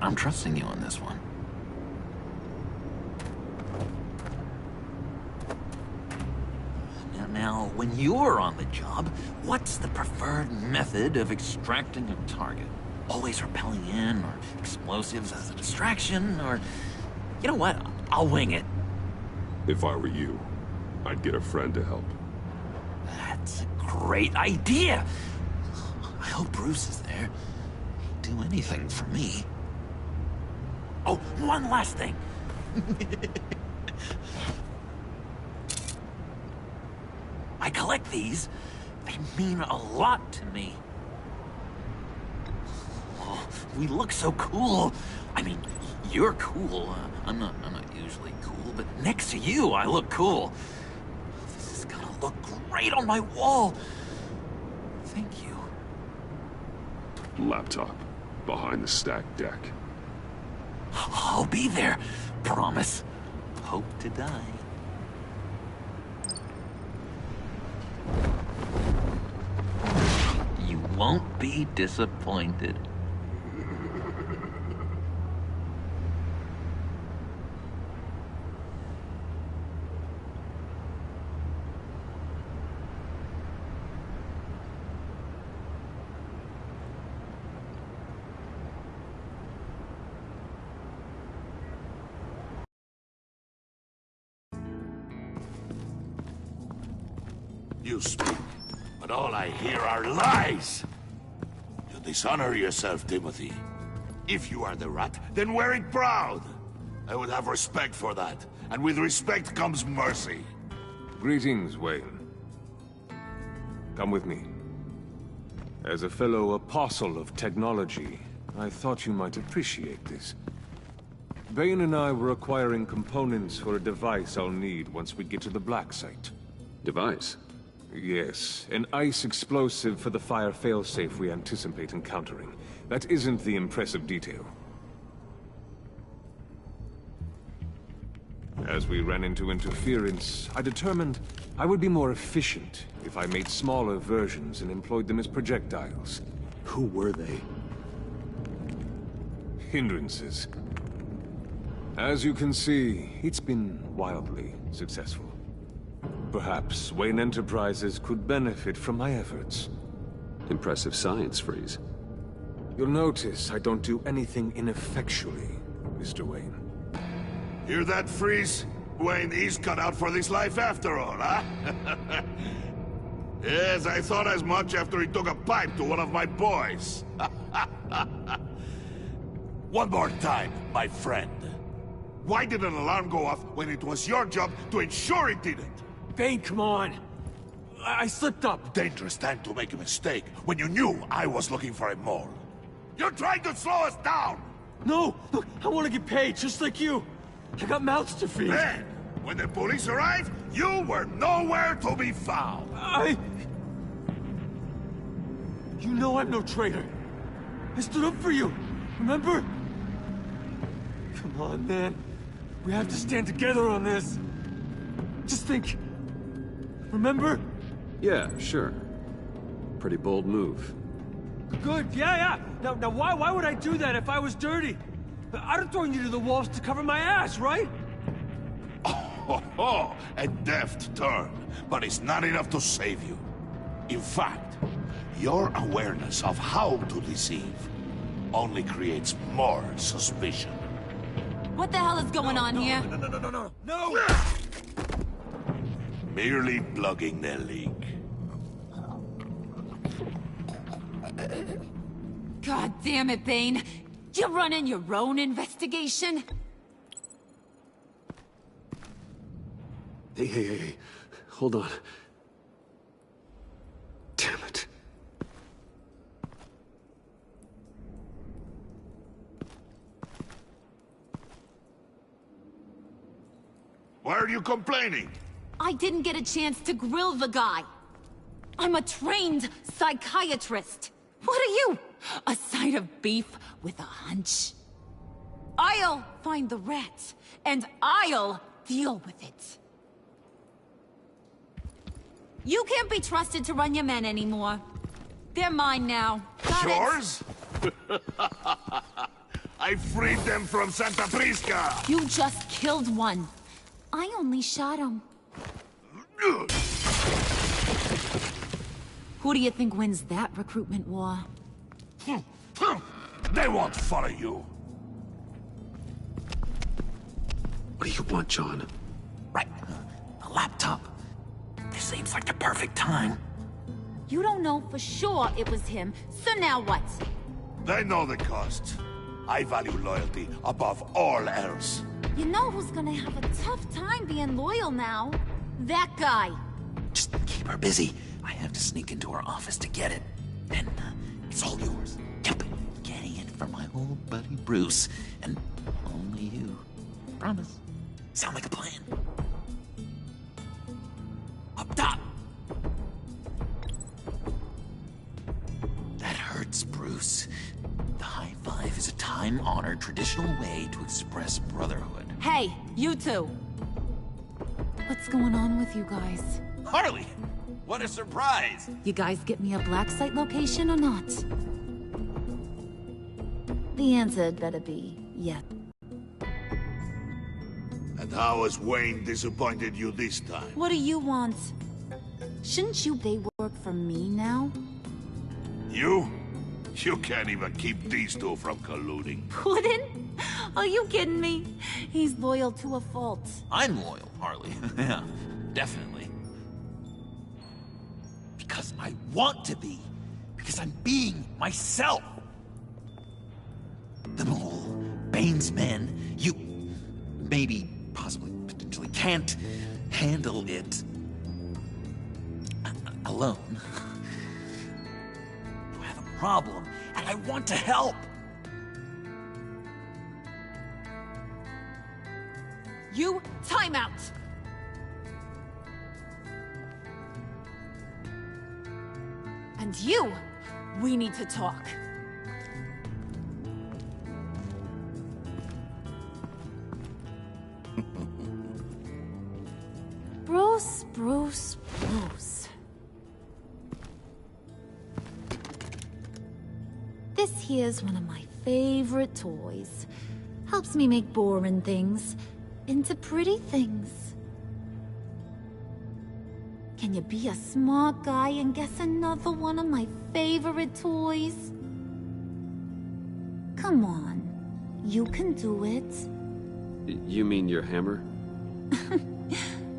I'm trusting you on this one. Now, when you're on the job, what's the preferred method of extracting a target? Always rappelling in, or explosives as a distraction, or... You know what? I'll wing it. If I were you, I'd get a friend to help. That's a great idea! I hope Bruce is there. He'd do anything for me. Oh, one last thing. I collect these. They mean a lot to me. Oh, we look so cool. I mean, you're cool. I'm not usually cool, but next to you, I look cool. This is gonna look great on my wall. Thank you. Laptop. Behind the stacked deck. I'll be there. Promise. Hope to die. You won't be disappointed. You speak, but all I hear are lies! You dishonor yourself, Timothy. If you are the rat, then wear it proud! I would have respect for that, and with respect comes mercy. Greetings, Wayne. Come with me. As a fellow apostle of technology, I thought you might appreciate this. Bane and I were acquiring components for a device I'll need once we get to the Black Site. Device? Yes, an ice explosive for the fire failsafe we anticipate encountering. That isn't the impressive detail. As we ran into interference, I determined I would be more efficient if I made smaller versions and employed them as projectiles. Who were they? Hindrances. As you can see, it's been wildly successful. Perhaps Wayne Enterprises could benefit from my efforts. Impressive science, Freeze. You'll notice I don't do anything ineffectually, Mr. Wayne. Hear that, Freeze? Wayne is cut out for this life after all, huh? Yes, I thought as much after he took a pipe to one of my boys. One more time, my friend. Why did an alarm go off when it was your job to ensure it didn't? Bane, come on! I slipped up! Dangerous time to make a mistake when you knew I was looking for a mole. You're trying to slow us down! No! Look, I want to get paid, just like you! I got mouths to feed! Then, when the police arrived, you were nowhere to be found! You know I'm no traitor! I stood up for you, remember? Come on, man. We have to stand together on this. Just think. Remember? Yeah, sure. Pretty bold move. Good, yeah. Now why would I do that if I was dirty? I'd have thrown you to the wolves to cover my ass, right? Oh, a deft turn, but it's not enough to save you. In fact, your awareness of how to deceive only creates more suspicion. What the hell is going on here? No! Merely plugging their leak. God damn it, Bane. You're running your own investigation? Hey. Hold on. Damn it. Why are you complaining? I didn't get a chance to grill the guy. I'm a trained psychiatrist. What are you? A side of beef with a hunch? I'll find the rat, and I'll deal with it. You can't be trusted to run your men anymore. They're mine now. Got Yours? I freed them from Santa Prisca! You just killed one. I only shot him. Who do you think wins that recruitment war? They won't follow you. What do you want, John? Right. A laptop. This seems like the perfect time. You don't know for sure it was him, so now what? They know the cost. I value loyalty above all else. You know who's gonna have a tough time being loyal now? That guy. Just keep her busy. I have to sneak into her office to get it. And it's all yours. Yep. Getting it from my old buddy Bruce. And only you. Promise. Sound like a plan? Up top! That hurts, Bruce. The high five is a time-honored traditional way to express brotherhood. Hey, you two. What's going on with you guys? Harley! What a surprise! You guys get me a black site location or not? The answer had better be yes. And how has Wayne disappointed you this time? What do you want? Shouldn't they work for me now? You? You can't even keep these two from colluding. Puddin'? Are you kidding me? He's loyal to a fault. I'm loyal, Harley. Yeah, definitely. Because I want to be. Because I'm being myself. The Mole, Bane's men, you... maybe, possibly, potentially can't handle it... alone. I have a problem, and I want to help. You, time out! And you, we need to talk. Bruce. This here's one of my favorite toys. Helps me make boring things into pretty things. Can you be a smart guy and guess another one of my favorite toys? Come on, you can do it. You mean your hammer?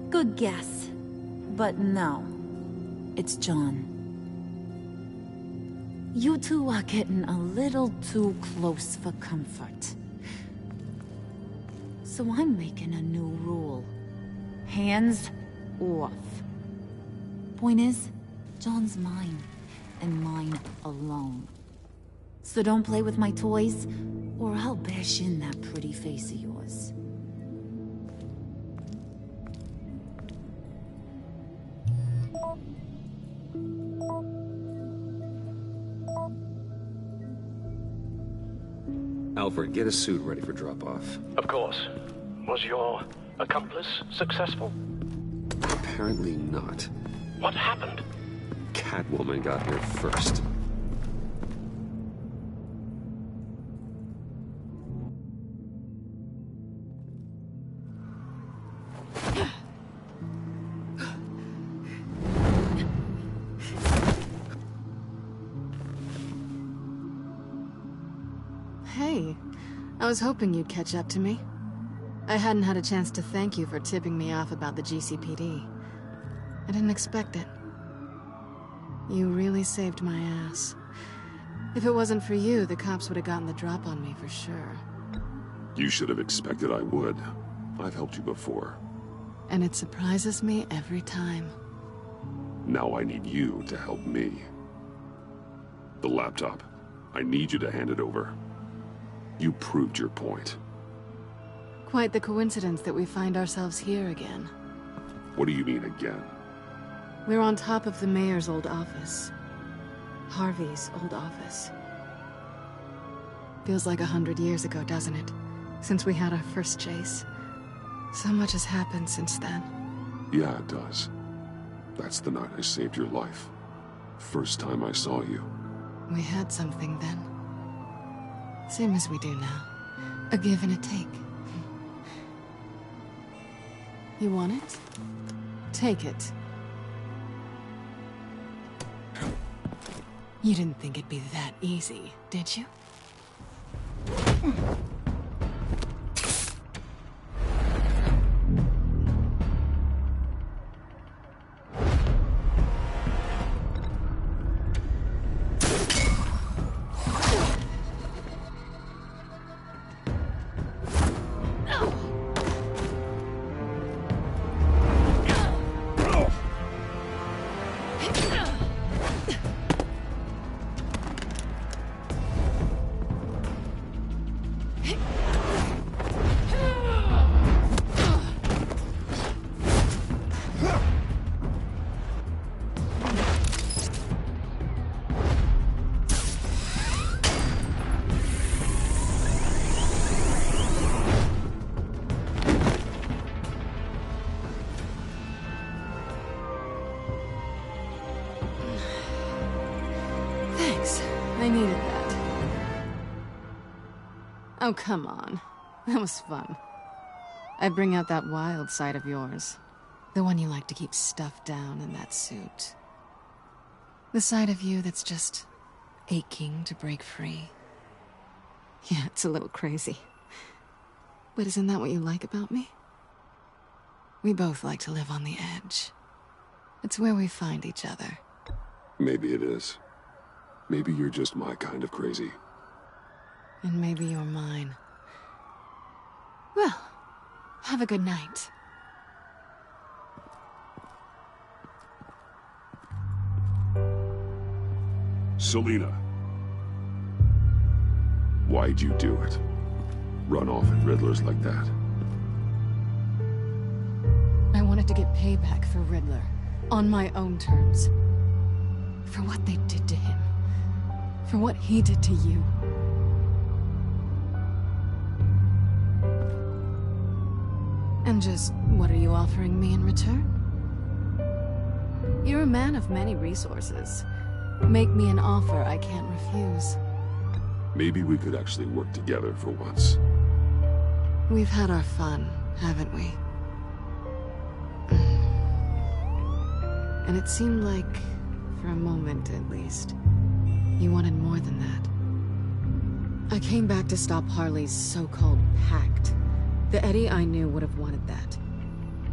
Good guess. But no, it's John. You two are getting a little too close for comfort. So I'm making a new rule. Hands off. Point is, John's mine, and mine alone. So don't play with my toys, or I'll bash in that pretty face of yours. Alfred, get a suit ready for drop-off. Of course. Was your accomplice successful? Apparently not. What happened? Catwoman got here first. Hey, I was hoping you'd catch up to me. I hadn't had a chance to thank you for tipping me off about the GCPD. I didn't expect it. You really saved my ass. If it wasn't for you, the cops would have gotten the drop on me for sure. You should have expected I would. I've helped you before. And it surprises me every time. Now I need you to help me. The laptop. I need you to hand it over. You proved your point. Quite the coincidence that we find ourselves here again. What do you mean again? We're on top of the mayor's old office. Harvey's old office. Feels like 100 years ago, doesn't it? Since we had our first chase. So much has happened since then. Yeah, it does. That's the night I saved your life. First time I saw you. We had something then. Same as we do now. A give and a take. You want it? Take it. You didn't think it'd be that easy, did you? I needed that. Oh, come on. That was fun. I bring out that wild side of yours. The one you like to keep stuffed down in that suit. The side of you that's just aching to break free. Yeah, it's a little crazy. But isn't that what you like about me? We both like to live on the edge. It's where we find each other. Maybe it is. Maybe you're just my kind of crazy. And maybe you're mine. Well, have a good night. Selina. Why'd you do it? Run off at Riddler's like that? I wanted to get payback for Riddler. On my own terms. For what they did to him. For what he did to you. And just, what are you offering me in return? You're a man of many resources. Make me an offer I can't refuse. Maybe we could actually work together for once. We've had our fun, haven't we? And it seemed like, for a moment at least, you wanted more than that. I came back to stop Harley's so-called pact. The Eddie I knew would have wanted that.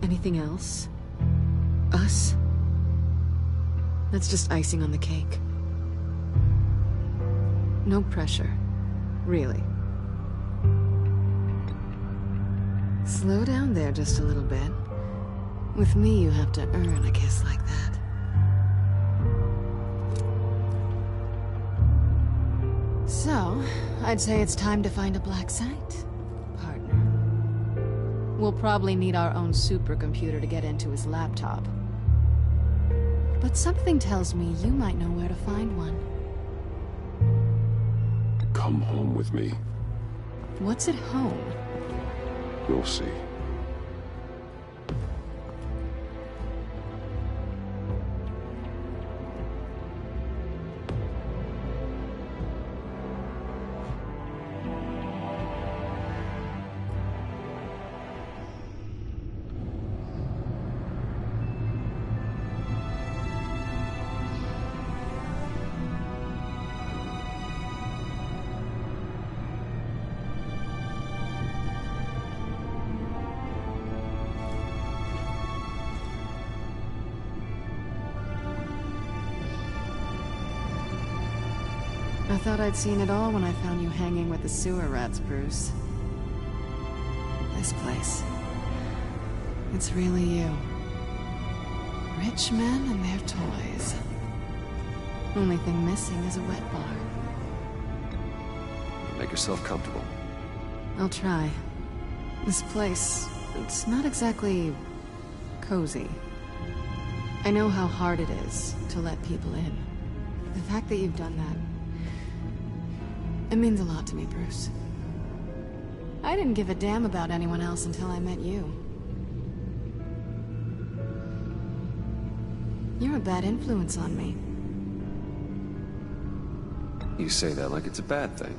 Anything else? Us? That's just icing on the cake. No pressure. Really. Slow down there just a little bit. With me, you have to earn a kiss like that. So, I'd say it's time to find a black site, partner. We'll probably need our own supercomputer to get into his laptop. But something tells me you might know where to find one. Come home with me. What's at home? We'll see. thought I'd seen it all when I found you hanging with the sewer rats, Bruce. This place. It's really you. Rich men and their toys. Only thing missing is a wet bar. Make yourself comfortable. I'll try. This place, it's not exactly cozy. I know how hard it is to let people in. The fact that you've done that, it means a lot to me, Bruce. I didn't give a damn about anyone else until I met you. You're a bad influence on me. You say that like it's a bad thing.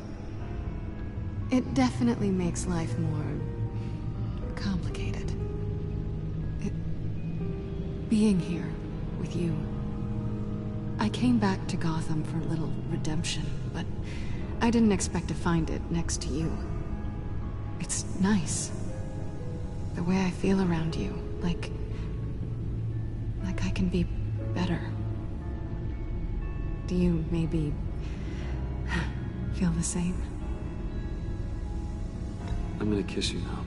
It definitely makes life more complicated. Being here with you. I came back to Gotham for a little redemption, but I didn't expect to find it next to you. It's nice. The way I feel around you, like I can be better. Do you maybe feel the same? I'm gonna kiss you now.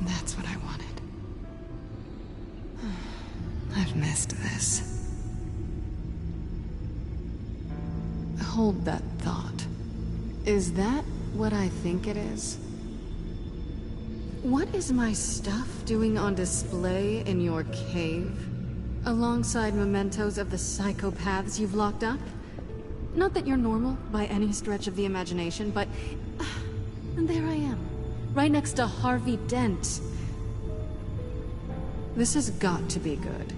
That's what I wanted. I've missed this. Hold that thought. Is that what I think it is? What is my stuff doing on display in your cave? Alongside mementos of the psychopaths you've locked up? Not that you're normal by any stretch of the imagination, but... and there I am, right next to Harvey Dent. This has got to be good.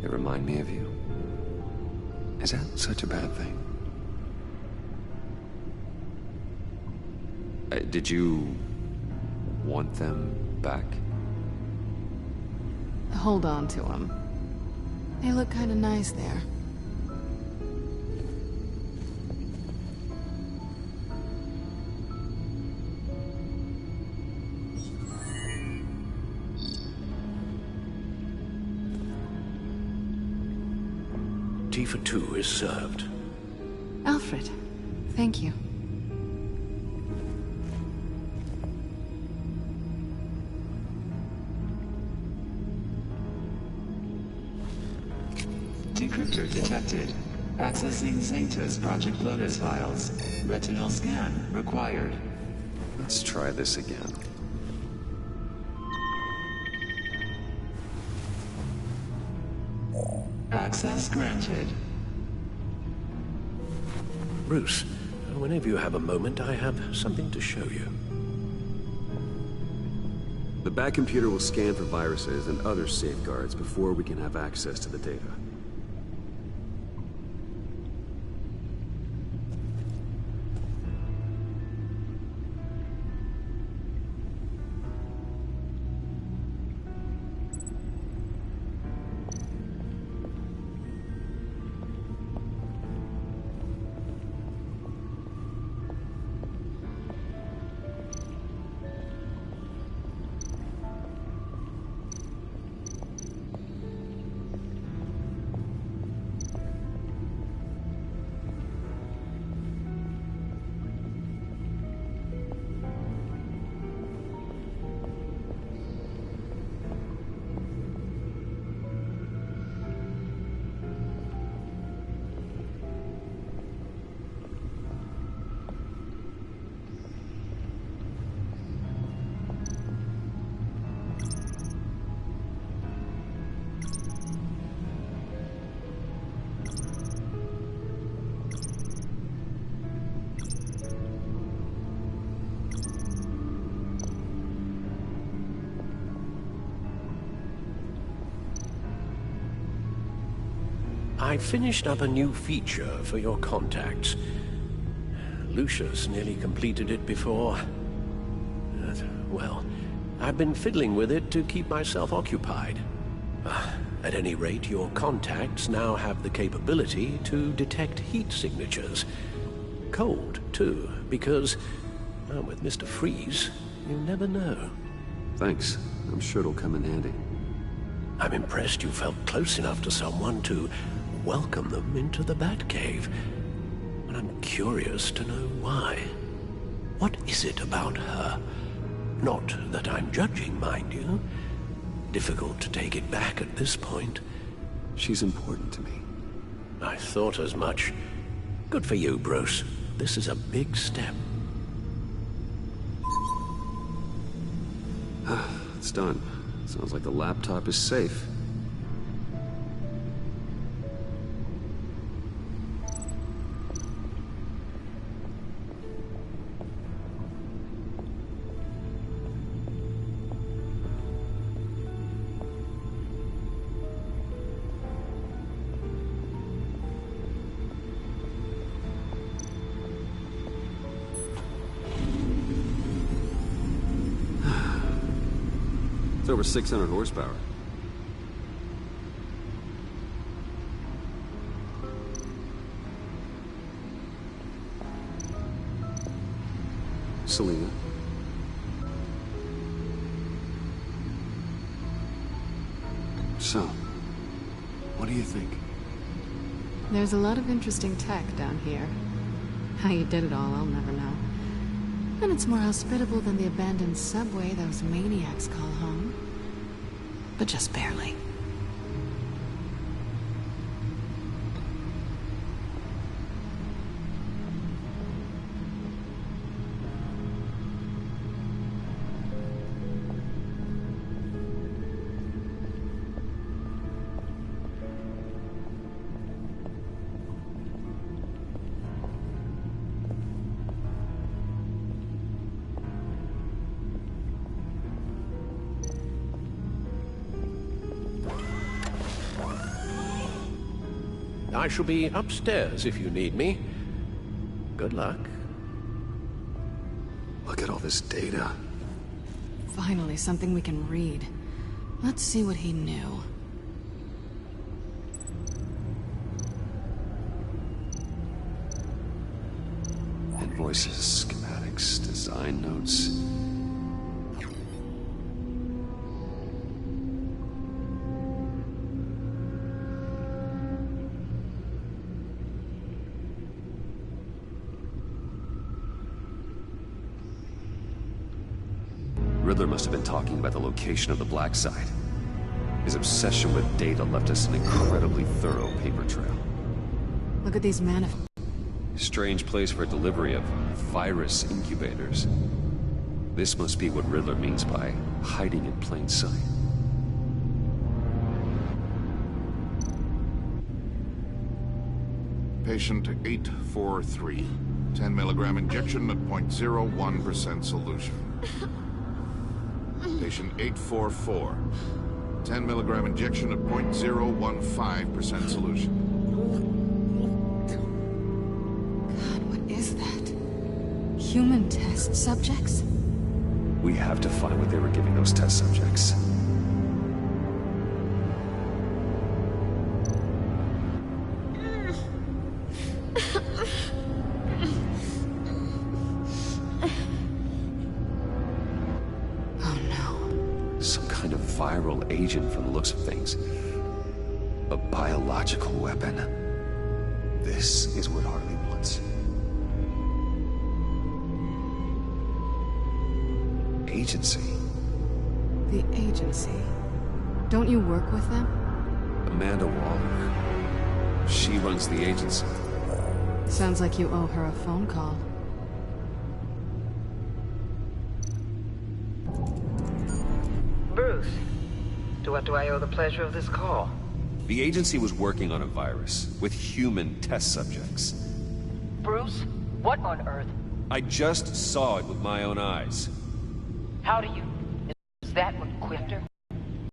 They remind me of you. Is that such a bad thing? Did you want them back? Hold on to them. They look kind of nice there. Tea for two is served. Alfred, thank you. Decryptor detected. Accessing Zeta's Project Lotus files. Retinal scan required. Let's try this again. Access granted. Bruce, whenever you have a moment, I have something to show you. The back computer will scan for viruses and other safeguards before we can have access to the data. I finished up a new feature for your contacts. Lucius nearly completed it before. Well, I've been fiddling with it to keep myself occupied. At any rate, your contacts now have the capability to detect heat signatures. cold, too, because, well, with Mr. Freeze, you never know. Thanks. I'm sure it'll come in handy. I'm impressed you felt close enough to someone to welcome them into the Batcave. And I'm curious to know why. What is it about her? Not that I'm judging, mind you. Difficult to take it back at this point. She's important to me. I thought as much. Good for you, Bruce. This is a big step. It's done. Sounds like the laptop is safe. It's over 600 horsepower. Selina. So, what do you think? There's a lot of interesting tech down here. How you did it all, I'll never know. And it's more hospitable than the abandoned subway those maniacs call home. But just barely. I shall be upstairs if you need me. Good luck. Look at all this data. Finally, something we can read. Let's see what he knew. Invoices, schematics, design notes. Riddler must have been talking about the location of the Black Site. His obsession with data left us an incredibly thorough paper trail. Look at these manifests. Strange place for a delivery of virus incubators. This must be what Riddler means by hiding in plain sight. Patient 843. 10 milligram injection at 0.01% solution. Patient 844. 10 milligram injection at 0.015% solution. God, what is that? Human test subjects? We have to find what they were giving those test subjects. Viral agent from the looks of things. A biological weapon. This is what Harley wants. Agency. The agency. Don't you work with them? Amanda Waller. She runs the agency. Sounds like you owe her a phone call. Bruce. To what do I owe the pleasure of this call? The agency was working on a virus with human test subjects. Bruce, what on earth? I just saw it with my own eyes. How do you... Is that what Quifter?